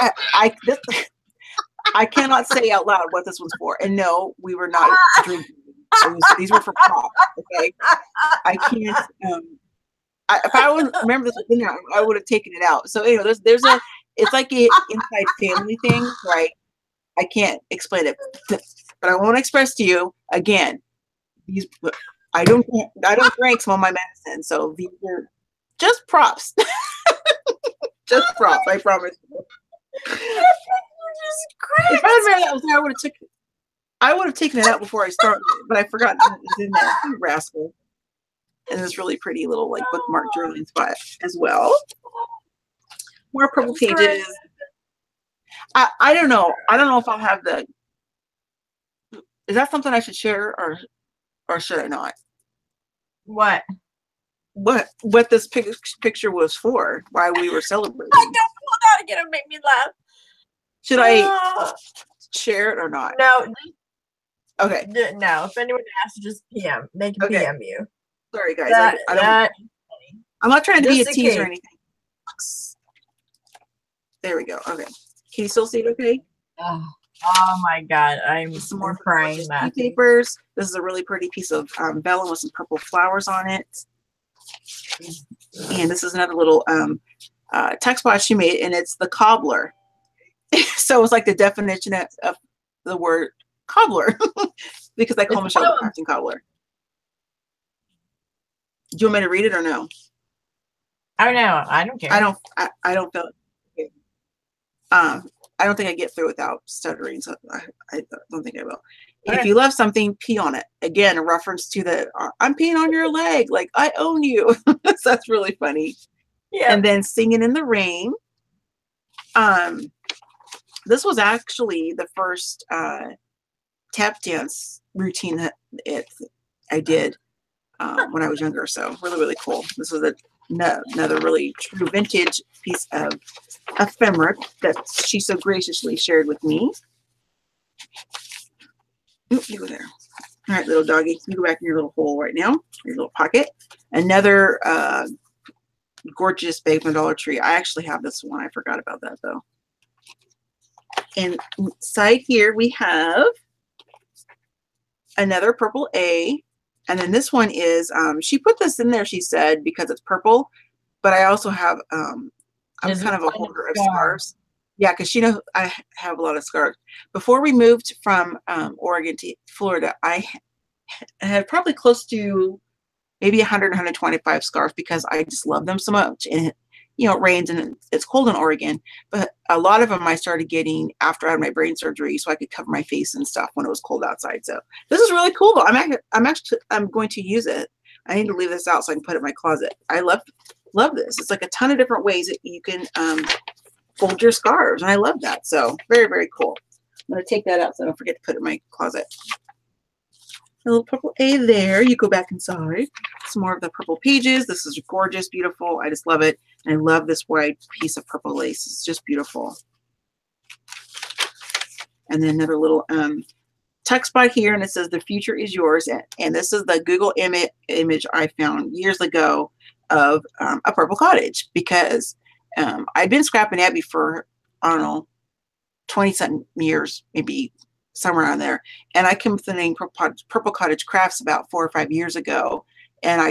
Speaker 1: I cannot say out loud what this one's for. And no, we were not drinking. These were for prop. Okay, I can't. If I would remember this was in there, I would have taken it out. So anyway, there's it's like an inside family thing, right? I can't explain it, but I won't express to you again. I don't drink some of my medicine, so these are just props. Just props, I promise. If I would have taken it out before I started, but I forgot it was in there. You rascal. And this really pretty little like bookmark journaling spot as well. More purple pages. I don't know. I don't know if I'll have the. Is that something I should share or should I not?
Speaker 2: What?
Speaker 1: What this picture was for? Why we were celebrating?
Speaker 2: I don't know how to get it. Make me laugh.
Speaker 1: Should I share it or not?
Speaker 2: No.
Speaker 1: Okay.
Speaker 2: No. If anyone asks, just PM. They can PM you.
Speaker 1: Sorry, guys. I'm not trying to be a tease or anything. There we go. Okay. Can you still see it okay?
Speaker 2: Oh my God. I'm
Speaker 1: some more
Speaker 2: crying.
Speaker 1: Papers. This is a really pretty piece of vellum with some purple flowers on it. And this is another little text box she made, and it's the cobbler. So it's like the definition of the word cobbler because I call Michelle the crafting cobbler. Do you want me to read it or no?
Speaker 2: I don't know. I don't care.
Speaker 1: I don't feel it. I don't think I get through without stuttering, so I don't think I will. Okay. If you love something, pee on it. Again, a reference to the I'm peeing on your leg, like I own you. So that's really funny. Yeah. And then Singing in the Rain. This was actually the first tap dance routine that I did when I was younger. So really, really cool. This was another really true vintage piece of ephemera that she so graciously shared with me. Oop, you go there. All right, little doggy, you go back in your little hole right now, your little pocket. Another gorgeous bag from Dollar Tree. I actually have this one. I forgot about that though. And inside here we have another purple A. And then this one is, she put this in there, she said, because it's purple. But I also have, I'm kind of a holder of scarves. Yeah, because she knows I have a lot of scarves. Before we moved from Oregon to Florida, I had probably close to maybe 100, 125 scarves because I just love them so much. And you know, it rains and it's cold in Oregon, but a lot of them I started getting after I had my brain surgery so I could cover my face and stuff when it was cold outside. So this is really cool though. I'm going to use it. I need to leave this out so I can put it in my closet. I love this. It's like a ton of different ways that you can fold your scarves, and I love that. So very, very cool. I'm going to take that out so I don't forget to put it in my closet. A little purple A there. You go back inside. Some more of the purple pages. This is gorgeous, beautiful. I just love it. And I love this white piece of purple lace. It's just beautiful. And then another little text spot here, and it says the future is yours. And this is the Google image I found years ago of a purple cottage, because I've been scrapping Abby for, I don't know, 20-something years, maybe somewhere around there. And I came up with the name Purple Cottage Crafts about 4 or 5 years ago. And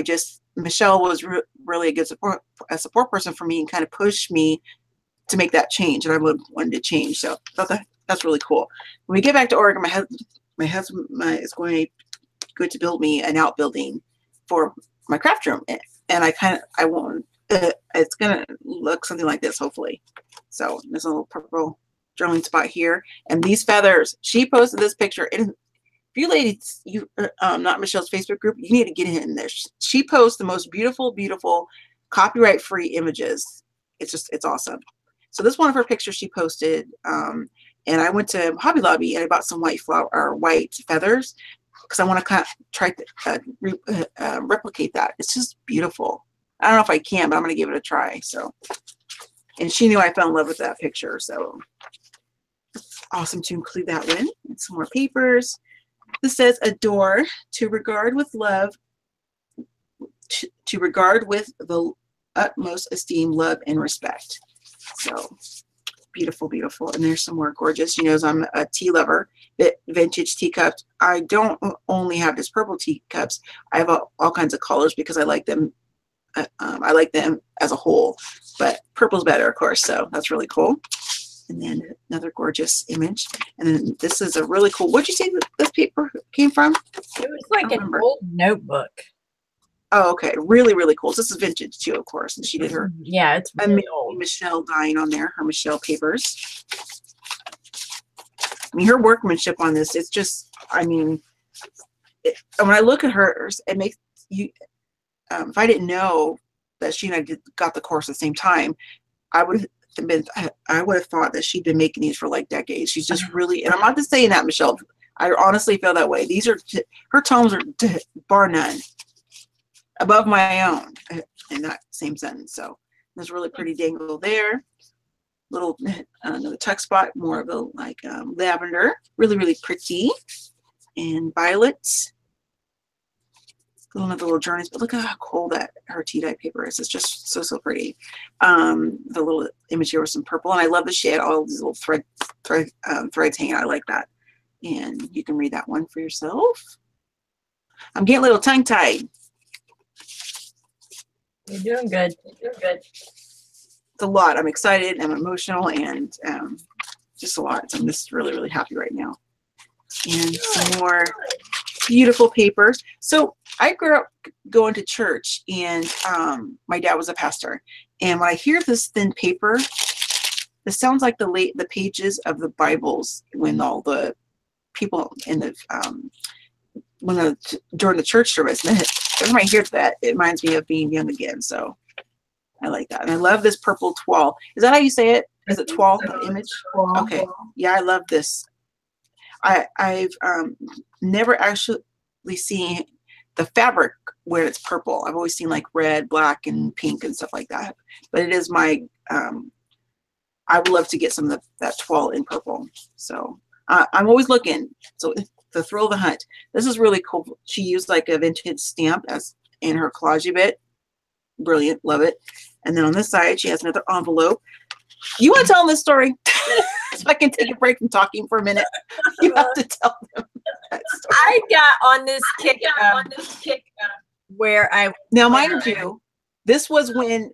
Speaker 1: Michelle was really a good support person for me and kind of pushed me to make that change. And I wanted to change. So I thought that's really cool. When we get back to Oregon, my husband is going to build me an outbuilding for my craft room. And I want, it's going to look something like this, hopefully. So there's a little purple drawing spot here, and these feathers. She posted this picture, and if you ladies, not Michelle's Facebook group, you need to get in there. She posts the most beautiful copyright free images. It's awesome. So this one of her pictures she posted, and I went to Hobby Lobby and I bought some white feathers because I want to try to replicate that. It's just beautiful. I don't know if I can, but I'm going to give it a try. So, and she knew I fell in love with that picture, so awesome to include that one. And some more papers. This says adore, to regard with love, to regard with the utmost esteem, love, and respect. So beautiful, beautiful. And there's some more gorgeous. She knows I'm a tea lover. Vintage teacups. I don't only have just purple teacups. I have all kinds of colors because I like them. I like them as a whole, but purple's better, of course. So that's really cool. And then another gorgeous image. And then this is a really cool, what'd you say this paper came from?
Speaker 2: It was like an old notebook.
Speaker 1: Oh, okay. Really, really cool. So this is vintage too, of course. And she did her,
Speaker 2: yeah, it's really old.
Speaker 1: Michelle dying on there, her Michelle papers. I mean, her workmanship on this, it's just, I mean, when I look at hers, it makes you, if I didn't know that she and I got the course at the same time, I would have thought that she'd been making these for like decades. She's just really, and I'm not just saying that, Michelle. I honestly feel that way. These are, her tomes are bar none above my own in that same sentence. So there's really pretty dangle there. Little another tuck spot, more of a like lavender, really, really pretty, and violets. Little journeys, but look at how cool that her tea dye paper is. It's just so pretty. The little image here with some purple, and I love the shade. All these little threads hanging. I like that, and you can read that one for yourself. I'm getting a little tongue tied.
Speaker 2: You're doing good. You're doing good.
Speaker 1: It's a lot. I'm excited. I'm emotional, and just a lot. So I'm just really happy right now. And some more beautiful papers. So I grew up going to church, and my dad was a pastor. And when I hear this thin paper, this sounds like the pages of the Bibles when all the people in the during the church service. And every time I hear that, it reminds me of being young again. So I like that, and I love this purple toile. Is that how you say it? Is it toile? The image? Okay. Yeah, I love this. I've never actually seen the fabric where it's purple. I've always seen like red, black, and pink and stuff like that. But it is my, I would love to get some of that toile in purple. So I'm always looking. So the thrill of the hunt. This is really cool. She used like a vintage stamp as in her collage bit. Brilliant. Love it. And then on this side, she has another envelope. You want to tell them this story? So I can take a break from talking for a minute. You have to tell them that story.
Speaker 2: I got on this kick where I
Speaker 1: now, mind you, this was when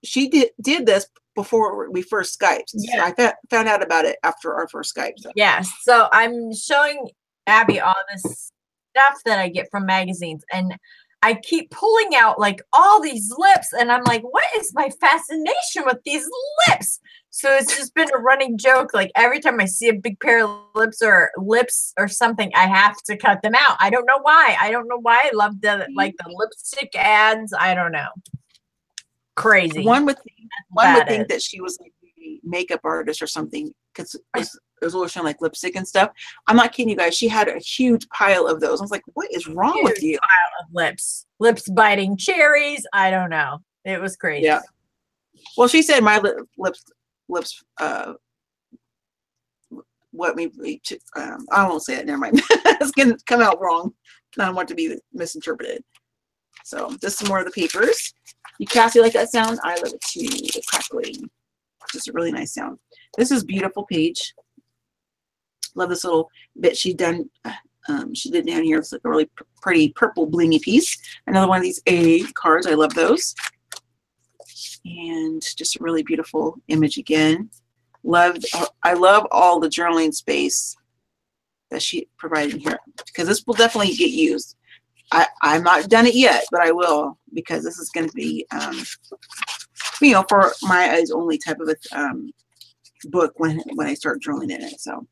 Speaker 1: she did this before we first Skyped. Yeah. So I found out about it after our first Skype. So.
Speaker 2: Yes. So I'm showing Abby all this stuff that I get from magazines, and I keep pulling out like all these lips, and I'm like, what is my fascination with these lips? So it's just been a running joke. Like every time I see a big pair of lips or something, I have to cut them out. I don't know why. I don't know why I love the lipstick ads. I don't know. Crazy.
Speaker 1: One would think that she was like a makeup artist or something, because it was lotion like lipstick and stuff. I'm not kidding you guys. She had a huge pile of those. I was like, what is wrong with you?
Speaker 2: Pile of lips biting cherries. I don't know. It was crazy.
Speaker 1: Yeah. Well, she said my lips, what me, I won't say it. Never mind. It's going to come out wrong. I don't want to be misinterpreted. So this is more of the papers. You Cassie like that sound? I love it too. The crackling. Just a really nice sound. This is beautiful page. Love this little bit she done. She did down here. It's like a really pretty purple blingy piece. Another one of these A cards. I love those. And just a really beautiful image again. I love all the journaling space that she provided here, because this will definitely get used. I'm not done it yet, but I will, because this is going to be, you know, for my eyes only type of a book when I start journaling in it. So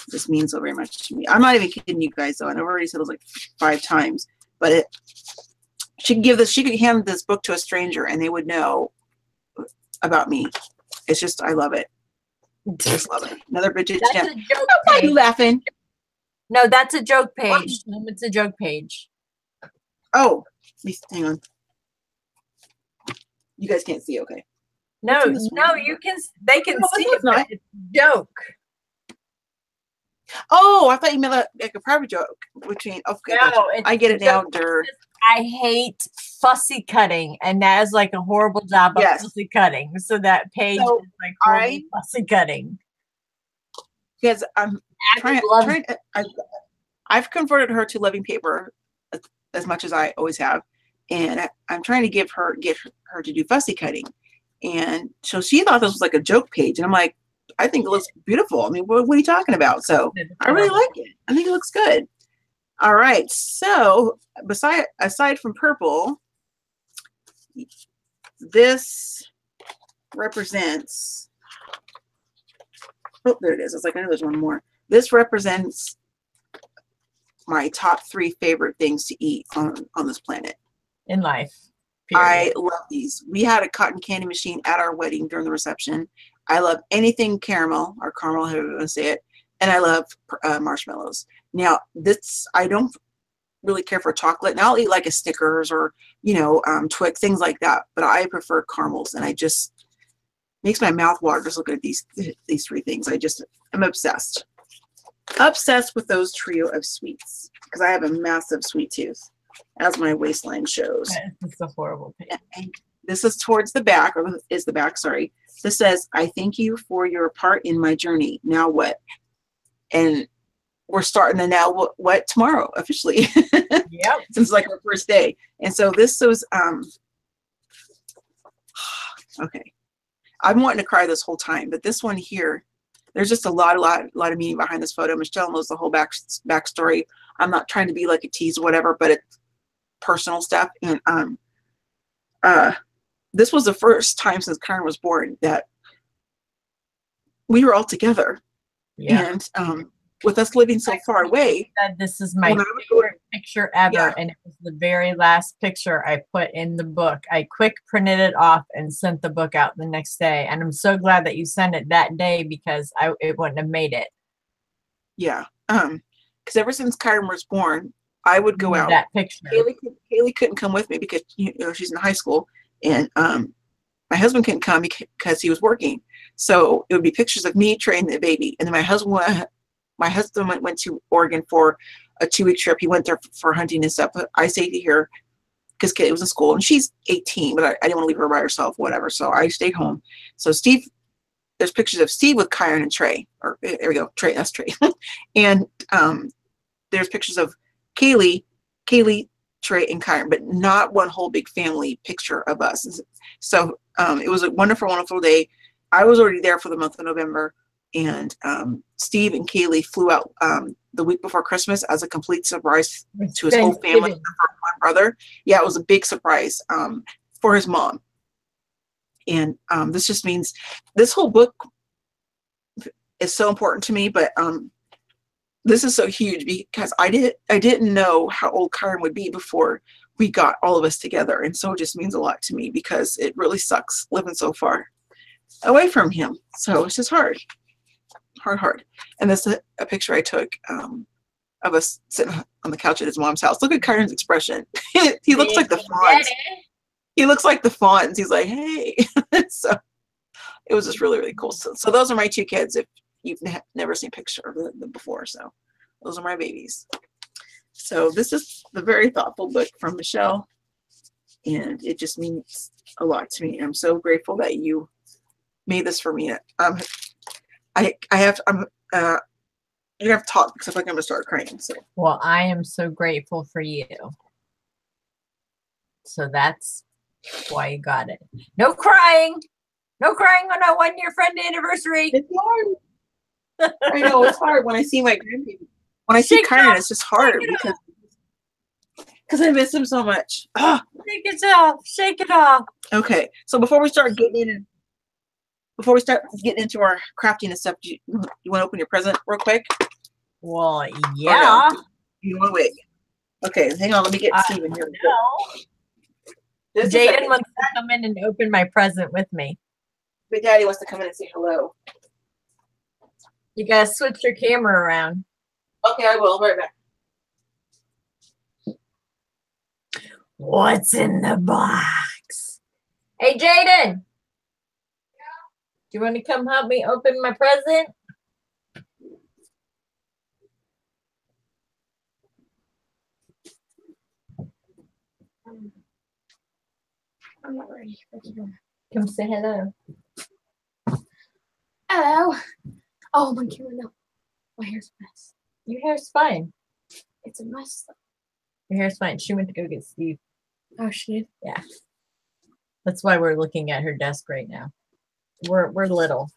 Speaker 1: this means so very much to me. I'm not even kidding you guys, though. I've already said it was like 5 times, but she could hand this book to a stranger and they would know about me. It's just, I love it. Just love it. Another Bridget.
Speaker 2: That's a joke.
Speaker 1: Why are you laughing?
Speaker 2: No, that's a joke page. It's a joke page.
Speaker 1: Oh, hang on. You guys can't see, okay?
Speaker 2: No, you can. They can see it. But it's a joke.
Speaker 1: Oh, I thought you meant like a private joke between. Okay, no, I get it now.
Speaker 2: I hate fussy cutting, and that is like a horrible job of fussy cutting. So that page is like horrible fussy cutting.
Speaker 1: Because I've converted her to loving paper as much as I always have, and I'm trying to get her to do fussy cutting, and so she thought this was like a joke page, and I'm like, I think it looks beautiful. I mean, what are you talking about? So I really like it. I think it looks good. All right. So aside from purple, this represents. Oh, there it is. It's like I know there's one more. This represents my top 3 favorite things to eat on this planet
Speaker 2: in life.
Speaker 1: Period. I love these. We had a cotton candy machine at our wedding during the reception. I love anything caramel or caramel, however you want to say it, and I love marshmallows. Now, I don't really care for chocolate, and I'll eat like a Snickers or Twix, things like that. But I prefer caramels, and I just makes my mouth water just looking at these 3 things. I'm obsessed with those trio of sweets because I have a massive sweet tooth, as my waistline shows.
Speaker 2: It's a horrible page.
Speaker 1: And this is towards the back, or is the back? Sorry. This says, "I thank you for your part in my journey. Now what?" And we're starting the now what tomorrow officially.
Speaker 2: Yep.
Speaker 1: Since like our first day. And so this was okay. I'm wanting to cry this whole time, but this one here, there's just a lot of meaning behind this photo. Michelle knows the whole backstory. I'm not trying to be like a tease or whatever, but it's personal stuff. And this was the first time since Karen was born that we were all together. Yeah. And with us living so far away.
Speaker 2: This is my favorite picture ever, and it was the very last picture I put in the book. I quick printed it off and sent the book out the next day, and I'm so glad that you sent it that day because it wouldn't have made it. Yeah,
Speaker 1: because ever since Karen was born, I would go out.
Speaker 2: That picture.
Speaker 1: Haley couldn't come with me because she's in high school, and my husband couldn't come because he was working. So it would be pictures of me training the baby, and then my husband went to Oregon for a 2-week trip. He went there for hunting and stuff. But I stayed here because Kate was in school, and she's 18, but I didn't want to leave her by herself, whatever. So I stayed home. So Steve, there's pictures of Steve with Kyron and Trey. Or there we go, Trey. That's Trey. And there's pictures of Kaylee, Trey, and Kyron, but not one whole big family picture of us. So it was a wonderful, wonderful day. I was already there for the month of November. And Steve and Kaylee flew out the week before Christmas as a complete surprise to his whole family. My brother, yeah, it was a big surprise for his mom. And this just means this whole book is so important to me. But this is so huge because I didn't know how old Karen would be before we got all of us together, and so it just means a lot to me because it really sucks living so far away from him. So it's just hard. Hard. And this is a picture I took of us sitting on the couch at his mom's house. Look at Kyron's expression. He looks like the Fonz. He looks like the Fonz. He's like, hey. So it was just really, really cool. So those are my two kids if you've never seen a picture of them before. So those are my babies. So this is the very thoughtful book from Michele. And it just means a lot to me. I'm so grateful that you made this for me. I'm gonna have to talk because I feel like I'm gonna start crying. So
Speaker 2: well, I am so grateful for you. So that's why you got it. No crying. No crying on our 1-year friend anniversary.
Speaker 1: It's hard. I know it's hard when I see my grandbaby. When I see Kyron, it's just hard because I miss him so much. Ah.
Speaker 2: Shake it off. Shake it off.
Speaker 1: Okay, so before we start getting into our crafting and stuff, you want to open your present real quick?
Speaker 2: Well, yeah.
Speaker 1: No? You want to wait? Okay, hang on. Let me get Steven here.
Speaker 2: No. Jaden wants to come in and open my present with me.
Speaker 1: Big Daddy wants to come in and say hello.
Speaker 2: You gotta switch your camera around.
Speaker 1: Okay, I will. I'll be right back.
Speaker 2: What's in the box? Hey, Jaden. Do you want to come help me open my present?
Speaker 3: I'm not ready.
Speaker 2: Come say hello.
Speaker 3: Hello. Oh, my camera, no. My hair's a mess.
Speaker 2: Your hair's fine.
Speaker 3: It's a mess.
Speaker 2: Your hair's fine. She went to go get Steve.
Speaker 3: Oh, she did?
Speaker 2: Yeah. That's why we're looking at her desk right now. We're little.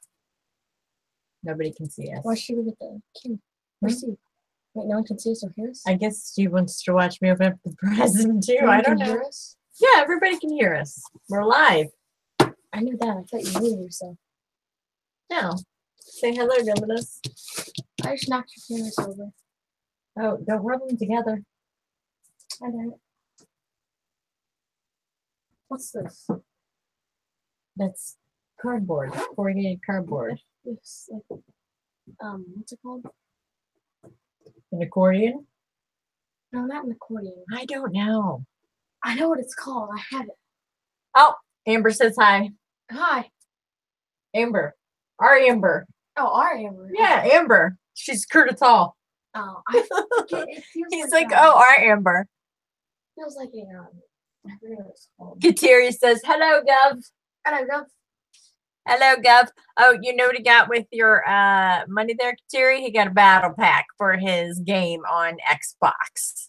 Speaker 2: Nobody can see us.
Speaker 3: Why should we get the camera? Let's see. Wait, no one can see us or hear us?
Speaker 2: I guess she wants to watch me open up the present too.
Speaker 3: No
Speaker 2: I
Speaker 3: one
Speaker 2: don't
Speaker 3: can
Speaker 2: know.
Speaker 3: hear us?
Speaker 2: Yeah, everybody can hear us. We're live.
Speaker 3: I knew that. I thought you muted yourself.
Speaker 2: No. Say hello, Dominus.
Speaker 3: I just knocked your cameras over.
Speaker 2: Oh, don't rub them together.
Speaker 3: I know. What's this?
Speaker 2: That's cardboard, corrugated cardboard.
Speaker 3: It's like, what's it called?
Speaker 2: An accordion?
Speaker 3: No, not an accordion.
Speaker 2: I don't know.
Speaker 3: I know what it's called. I have it.
Speaker 2: Oh, Amber says hi.
Speaker 3: Hi.
Speaker 2: Amber. Our Amber.
Speaker 3: Oh, our Amber.
Speaker 2: Yeah, Amber. She's Curtis-Hall.
Speaker 3: Oh, I forget. It feels
Speaker 2: He's
Speaker 3: like,
Speaker 2: like, oh, our Amber.
Speaker 3: feels like a, I forget what it's called.
Speaker 2: Kateri says, hello, Gov.
Speaker 3: Hello, Gov.
Speaker 2: Hello, Gov. Oh, you know what he got with your money there, Kateri? He got a battle pack for his game on Xbox.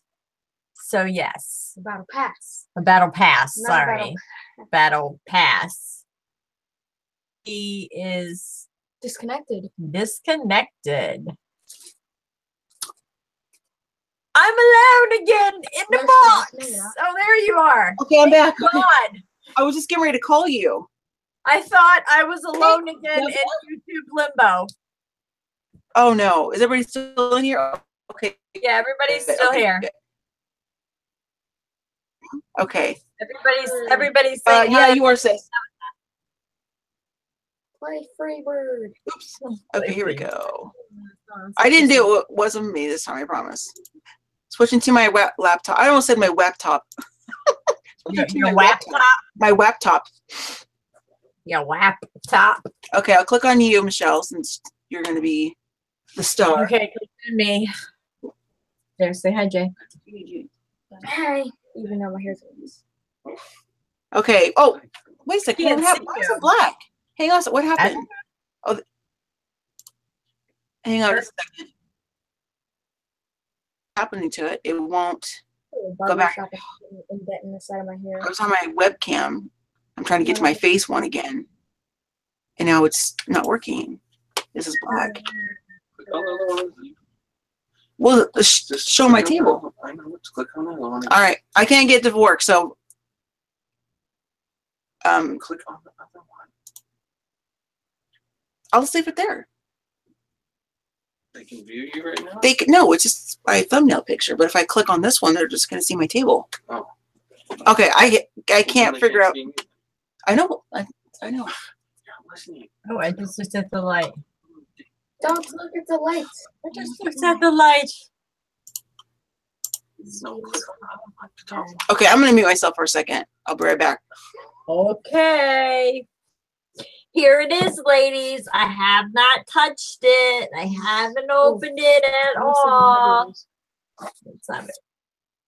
Speaker 2: So, yes.
Speaker 3: A battle pass.
Speaker 2: A battle pass,
Speaker 3: Not a
Speaker 2: sorry. Battle pass. He is
Speaker 3: disconnected.
Speaker 2: Disconnected. I'm alone again in the box. Oh, there you are.
Speaker 1: Okay, I'm back.
Speaker 2: God.
Speaker 1: I was just getting ready to call you.
Speaker 2: I thought I was alone again in YouTube limbo.
Speaker 1: Oh no, is everybody still in here? Okay.
Speaker 2: Yeah, everybody's still here.
Speaker 1: Good. Okay.
Speaker 2: Everybody's saying
Speaker 1: yeah, you are saying.
Speaker 3: Play Freebird.
Speaker 1: Oops. Okay, here we go. I didn't do it. Wasn't me this time, I promise. Switching to my laptop. I almost said my laptop.
Speaker 2: Your laptop?
Speaker 1: My laptop.
Speaker 2: Your laptop.
Speaker 1: Okay, I'll click on you, Michele, since you're going to be the star.
Speaker 2: Okay, click on me. There, say hi, Jay.
Speaker 3: Hey. Even though my hair's
Speaker 1: Okay. Oh, wait a second. Why is it black? Hang on. What happened? Oh, hang on a second. Happening to it? It won't go back.
Speaker 3: In the side of my hair.
Speaker 1: I was on my webcam. I'm trying to get to my face one again, and now it's not working. This is black. Well, show my table.
Speaker 4: I know. Let's click on that one.
Speaker 1: All right, I can't get to work, so
Speaker 4: Click on the other one.
Speaker 1: I'll just leave it there.
Speaker 4: They can view you right now.
Speaker 1: No, it's just my thumbnail picture. But if I click on this one, they're just going to see my table.
Speaker 4: Oh.
Speaker 1: Okay, I can't figure out. I know. I know.
Speaker 4: Yeah, listening.
Speaker 2: Oh, I just looked at the light.
Speaker 3: Don't look at the light.
Speaker 2: I just looked at the light.
Speaker 1: Okay, I'm gonna mute myself for a second. I'll be right back.
Speaker 2: Okay. Here it is, ladies. I have not touched it. I haven't opened it at all. Let's have it.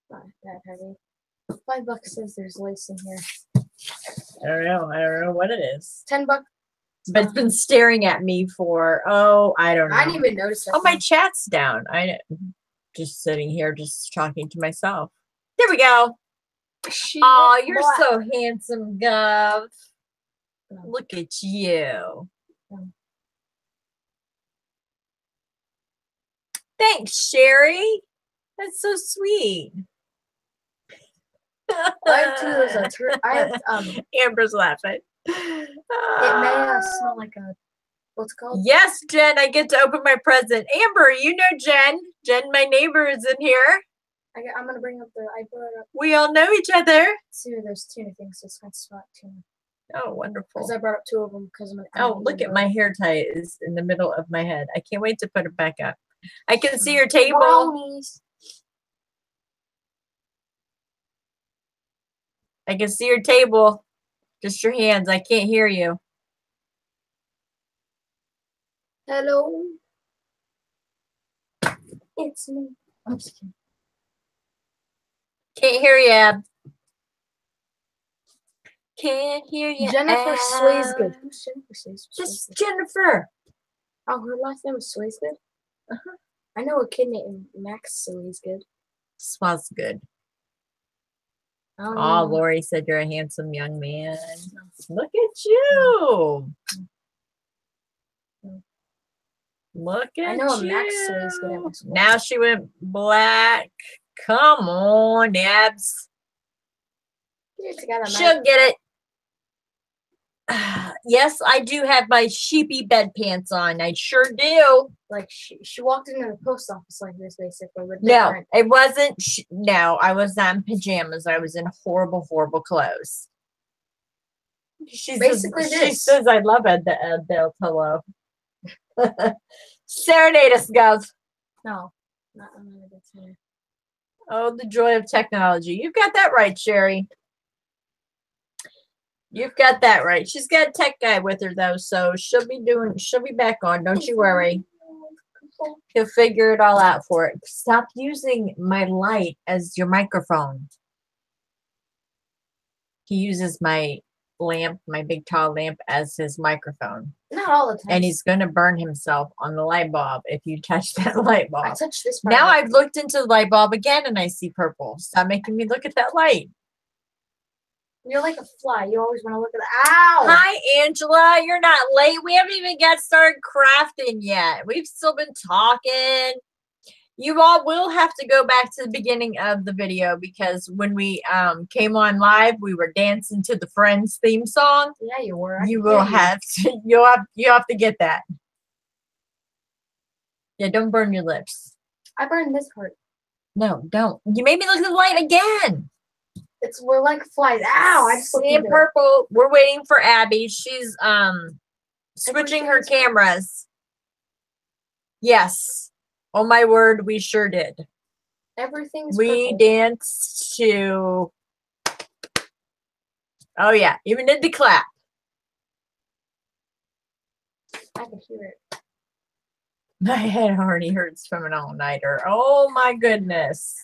Speaker 3: Not that heavy. $5 says there's lace in here.
Speaker 2: I don't know what it is.
Speaker 3: $10.
Speaker 2: But it's been staring at me for, I don't know.
Speaker 3: I didn't even notice that.
Speaker 2: Oh, my chat's down. Just sitting here, just talking to myself. There we go. Oh, you're so handsome, Gov. Look at you. Thanks, Sherry. That's so sweet.
Speaker 3: I have two of those. I have
Speaker 2: Amber's laughing.
Speaker 3: it may smell like a, what's it called?
Speaker 2: Yes, Jen, I get to open my present. Amber, you know Jen. Jen, my neighbor, is in here.
Speaker 3: I'm gonna bring up I brought up.
Speaker 2: We all know each other.
Speaker 3: There's tuna things, so it's going to smell like tuna.
Speaker 2: Oh, wonderful.
Speaker 3: Because I brought up two of them because I'm.
Speaker 2: Oh, look at my hair tie is in the middle of my head. I can't wait to put it back up. I can see your table.
Speaker 3: Brownies.
Speaker 2: I can see your table. Just your hands. I can't hear you.
Speaker 3: Hello. It's me. I'm just kidding.
Speaker 2: Can't hear you, Ab. Can't hear you.
Speaker 3: Jennifer Swaysgood. Who's Jennifer Swaysgood?
Speaker 2: Just Jennifer.
Speaker 3: Oh, her last name was Swaysgood? I know a kid named Max Swaysgood.
Speaker 2: Swazgood.
Speaker 3: Oh,
Speaker 2: Lori said you're a handsome young man. Look at you. Look at you.
Speaker 3: I know a Max Swaysgood.
Speaker 2: Now she went black. Come on, Abs. She'll get it. Yes, I do have my sheepy bed pants on. I sure do.
Speaker 3: Like she walked into the post office like this, basically. With
Speaker 2: no, it wasn't. No, I was not in pajamas. I was in horrible, horrible clothes. She says, I love Adele pillow. Serenade us, Gov.
Speaker 3: No, not another good singer.
Speaker 2: Oh, the joy of technology. You've got that right, Sherry. You've got that right. She's got a tech guy with her though, so she'll be back on. Don't you worry. He'll figure it all out for it. Stop using my light as your microphone. He uses my lamp, my big tall lamp, as his microphone.
Speaker 3: Not all the time.
Speaker 2: And he's going to burn himself on the light bulb if you touch that light bulb.
Speaker 3: I touched this part.
Speaker 2: Now I've looked into the light bulb again and I see purple. Stop making me look at that light.
Speaker 3: You're like a fly. You always want to look at the. Ow!
Speaker 2: Hi, Angela. You're not late. We haven't even got started crafting yet. We've still been talking. You all will have to go back to the beginning of the video because when we came on live, we were dancing to the Friends theme song.
Speaker 3: Yeah, you were.
Speaker 2: You will have to. You have to get that. Yeah, don't burn your lips.
Speaker 3: I burned this part.
Speaker 2: No, don't. You made me look at the light again.
Speaker 3: We're like flies. Ow! I just
Speaker 2: see purple. We're waiting for Abby. She's switching her cameras. Yes. Oh my word, we sure did.
Speaker 3: Everything's
Speaker 2: we
Speaker 3: purple.
Speaker 2: Danced to. Oh yeah, even did the clap.
Speaker 3: I can hear it.
Speaker 2: My head already hurts from an all-nighter. Oh my goodness.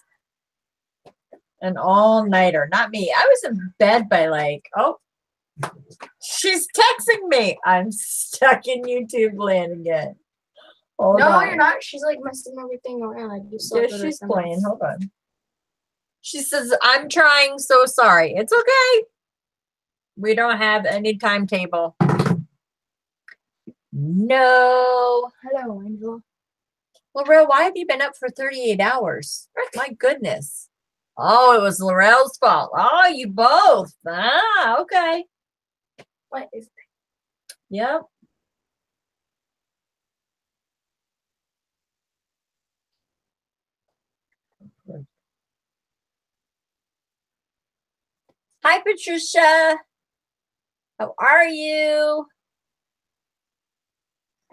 Speaker 2: An all-nighter. Not me. I was in bed by like, she's texting me. I'm stuck in YouTube land again. Hold on.
Speaker 3: You're not. She's like messing everything around. I just saw
Speaker 2: she's playing. Hold on. She says, I'm trying, so sorry. It's okay. We don't have any timetable. No.
Speaker 3: Hello, Angela.
Speaker 2: Laurel, why have you been up for 38 hours? My goodness. Oh, it was Laurel's fault. Oh, you both. Ah, okay.
Speaker 3: What is that?
Speaker 2: Yep. Hi, Patricia. How are you?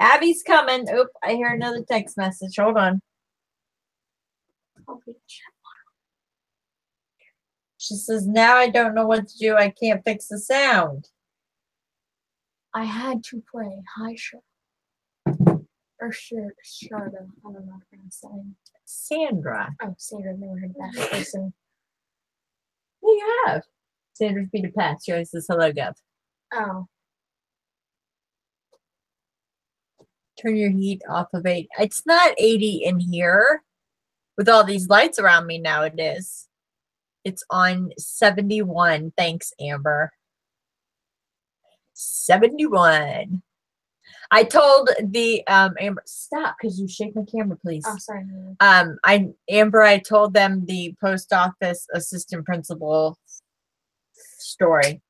Speaker 2: Abby's coming. Oop, I hear another text message. Hold on. She says, now I don't know what to do. I can't fix the sound.
Speaker 3: I had to play. Hi, Sharda. Or Sharda. I don't know how to pronounce that name.
Speaker 2: Sandra.
Speaker 3: Oh, Sandra. I've never heard that person.
Speaker 2: You have. Sandra's beat a pass. She always says hello, Gov.
Speaker 3: Oh.
Speaker 2: Turn your heat off of 8. It's not 80 in here. With all these lights around me now, it is. It's on 71. Thanks, Amber. 71. I told the Amber, stop, because you shake my camera, please.
Speaker 3: Oh, sorry.
Speaker 2: Amber, I told them the post office assistant principal story.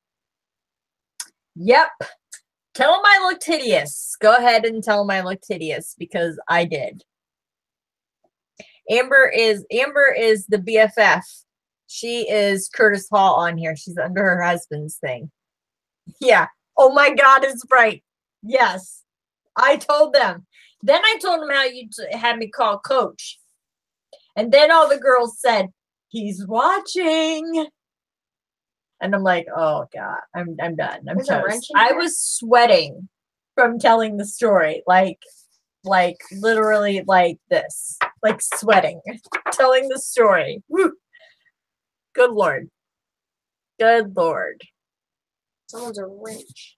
Speaker 2: Yep. Tell them I looked hideous. Go ahead and tell them I looked hideous because I did. Amber is the BFF. She is Curtis Hall on here. She's under her husband's thing. Yeah. Oh my God, it's right. Yes. I told them. Then I told them how you had me call Coach. And then all the girls said, he's watching. And I'm like, oh God, I'm done. I'm toast. I was sweating from telling the story. Like literally like this. Like sweating. Telling the story. Woo. Good Lord. Good Lord.
Speaker 3: Someone's a wrench.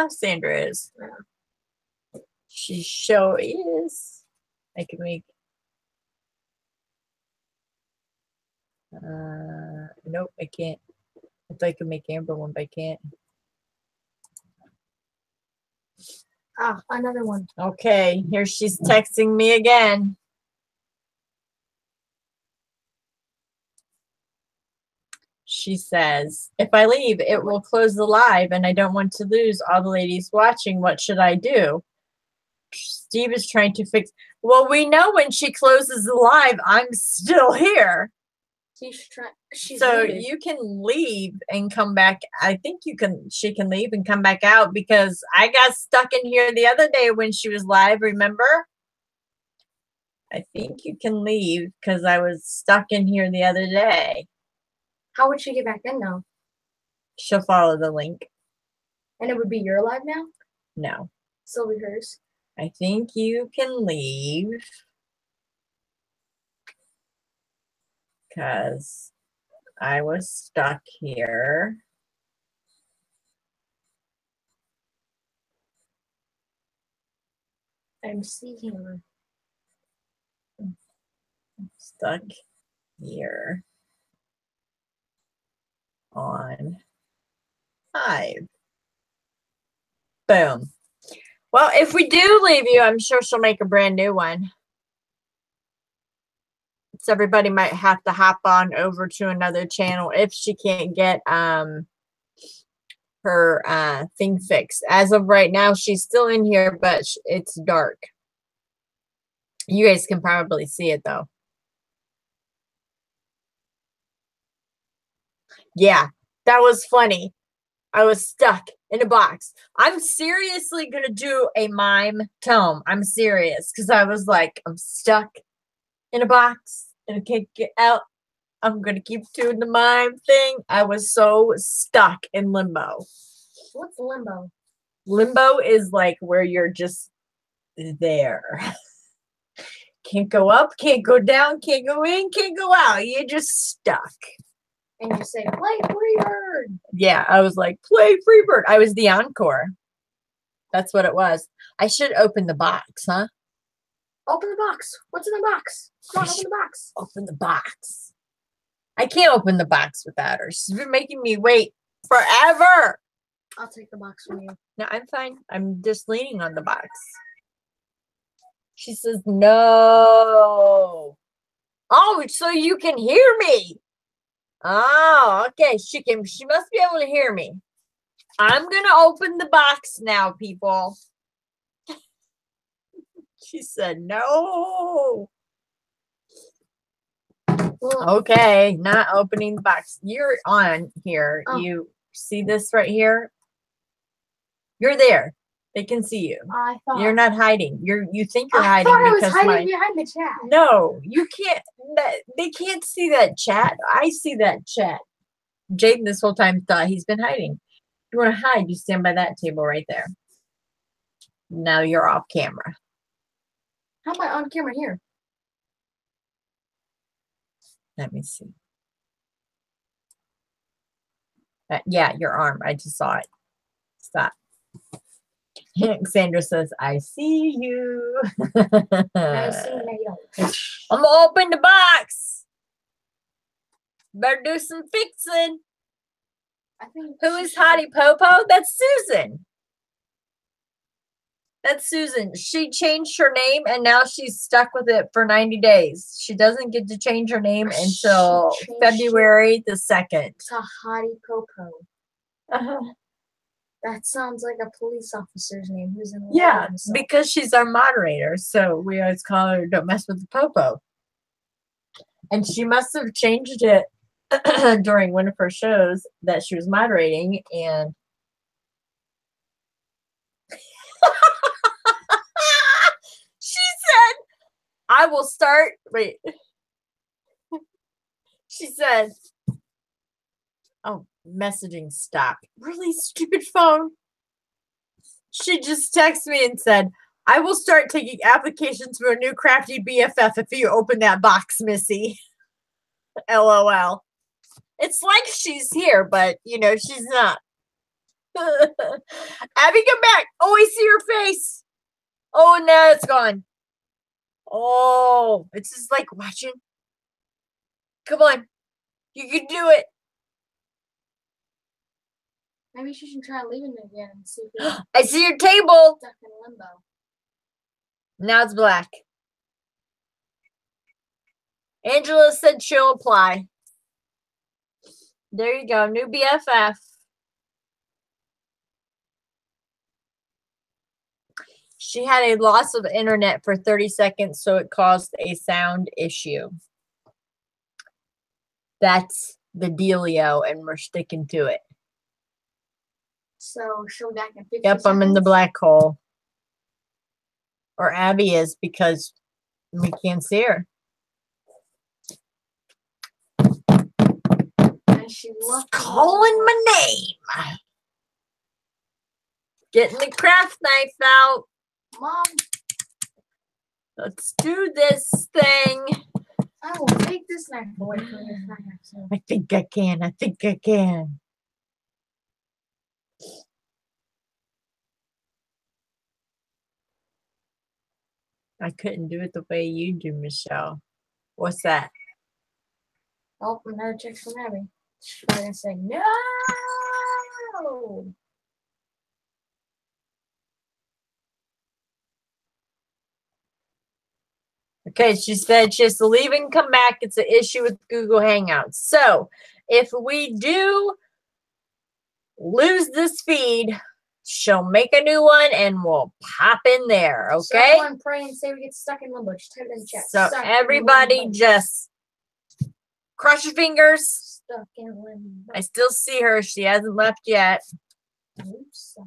Speaker 2: Sandra is.
Speaker 3: Yeah.
Speaker 2: She sure is. I can make. Nope, I can't. If I can make Amber one, but I can't.
Speaker 3: Ah, another one.
Speaker 2: Okay, here she's texting me again. She says, if I leave, it will close the live and I don't want to lose all the ladies watching. What should I do? Steve is trying to fix. Well, we know when she closes the live, I'm still here.
Speaker 3: She's
Speaker 2: so
Speaker 3: muted.
Speaker 2: You can leave and come back. I think she can leave and come back out because I got stuck in here the other day when she was live, remember? I think you can leave because I was stuck in here the other day.
Speaker 3: How would she get back in now?
Speaker 2: She'll follow the link.
Speaker 3: And it would be your live now?
Speaker 2: No.
Speaker 3: Still be hers?
Speaker 2: I think you can leave. Because I was stuck here.
Speaker 3: I'm seeing her.
Speaker 2: Stuck here on 5. Boom. Well, if we do leave you, I'm sure she'll make a brand new one. So everybody might have to hop on over to another channel if she can't get her thing fixed. As of right now, she's still in here, but it's dark. You guys can probably see it though. Yeah, that was funny. I was stuck in a box. I'm seriously going to do a mime tome. I'm serious because I was like, I'm stuck in a box and I can't get out. I'm going to keep doing the mime thing. I was so stuck in limbo.
Speaker 3: What's limbo?
Speaker 2: Limbo is like where you're just there. Can't go up, can't go down, can't go in, can't go out. You're just stuck.
Speaker 3: And you say, play Freebird.
Speaker 2: Yeah, I was like, play Freebird. I was the encore. That's what it was. I should open the box, huh?
Speaker 3: Open the box. What's in the box? Come on, open the box.
Speaker 2: Open the box. I can't open the box without her. She's been making me wait forever.
Speaker 3: I'll take the box from you.
Speaker 2: No, I'm fine. I'm just leaning on the box. She says, no. Oh, so you can hear me. Oh, okay. She must be able to hear me. I'm going to open the box now, people. She said, no. Well, okay, not opening the box. You're on here. Oh. You see this right here? You're there. They can see you.
Speaker 3: I thought
Speaker 2: You're not hiding. You think you're
Speaker 3: I
Speaker 2: hiding
Speaker 3: thought I was
Speaker 2: because
Speaker 3: hiding behind the chat.
Speaker 2: No, you can't. They can't see that chat. I see that chat. Jaden this whole time thought he's been hiding. If you want to hide, you stand by that table right there. Now you're off camera.
Speaker 3: How am I on camera here?
Speaker 2: Let me see. Yeah, your arm. I just saw it. Stop. Sandra says, I see you.
Speaker 3: I see you.
Speaker 2: I'm gonna open the box. Better do some fixing.
Speaker 3: I think
Speaker 2: Who is Hottie Popo? That's Susan. That's Susan. She changed her name and now she's stuck with it for 90 days. She doesn't get to change her name until February the 2nd.
Speaker 3: It's a Hottie Popo.
Speaker 2: Uh-huh.
Speaker 3: That sounds like a police officer's name who's in love
Speaker 2: Yeah,
Speaker 3: with himself.
Speaker 2: because she's our moderator, so we always call her Don't Mess with the Popo. And she must have changed it during one of her shows that she was moderating, and she said, I will start. Wait. She said, oh, messaging stopped. Really stupid phone. She just texted me and said, I will start taking applications for a new crafty BFF if you open that box, Missy. LOL. It's like she's here, but, you know, she's not. Abby, come back. Oh, I see her face. Oh, no, it's gone. Oh, it's just like watching. Come on. You can do it.
Speaker 3: Maybe she should try leaving it again and see if it's
Speaker 2: I see your table.
Speaker 3: stuck in limbo.
Speaker 2: Now it's black. Angela said she'll apply. There you go. New BFF. She had a loss of internet for 30 seconds, so it caused a sound issue. That's the dealio, and we're sticking to it.
Speaker 3: So she'll be back in 50
Speaker 2: Yep, I'm in the
Speaker 3: seconds?
Speaker 2: black hole. Or Abby is, because we can't see her.
Speaker 3: And she left
Speaker 2: Calling my name. Getting the craft knife out.
Speaker 3: Mom,
Speaker 2: Let's do this thing.
Speaker 3: I will take this knife away from you if I have to.
Speaker 2: I think I can. I think I can. I couldn't do it the way you do, Michelle. What's that?
Speaker 3: Oh, another text from Abby. She's probably gonna say no.
Speaker 2: Okay, she said she has to leave and come back. It's an issue with Google Hangouts. So if we do lose this feed, she'll make a new one and we'll pop in there. Okay.
Speaker 3: So everyone pray and say we get stuck in limbo. Just type it in the chat.
Speaker 2: So
Speaker 3: Stuck in
Speaker 2: everybody
Speaker 3: limbo.
Speaker 2: just cross your fingers.
Speaker 3: Stuck in limbo.
Speaker 2: I still see her. She hasn't left yet.
Speaker 3: Oops.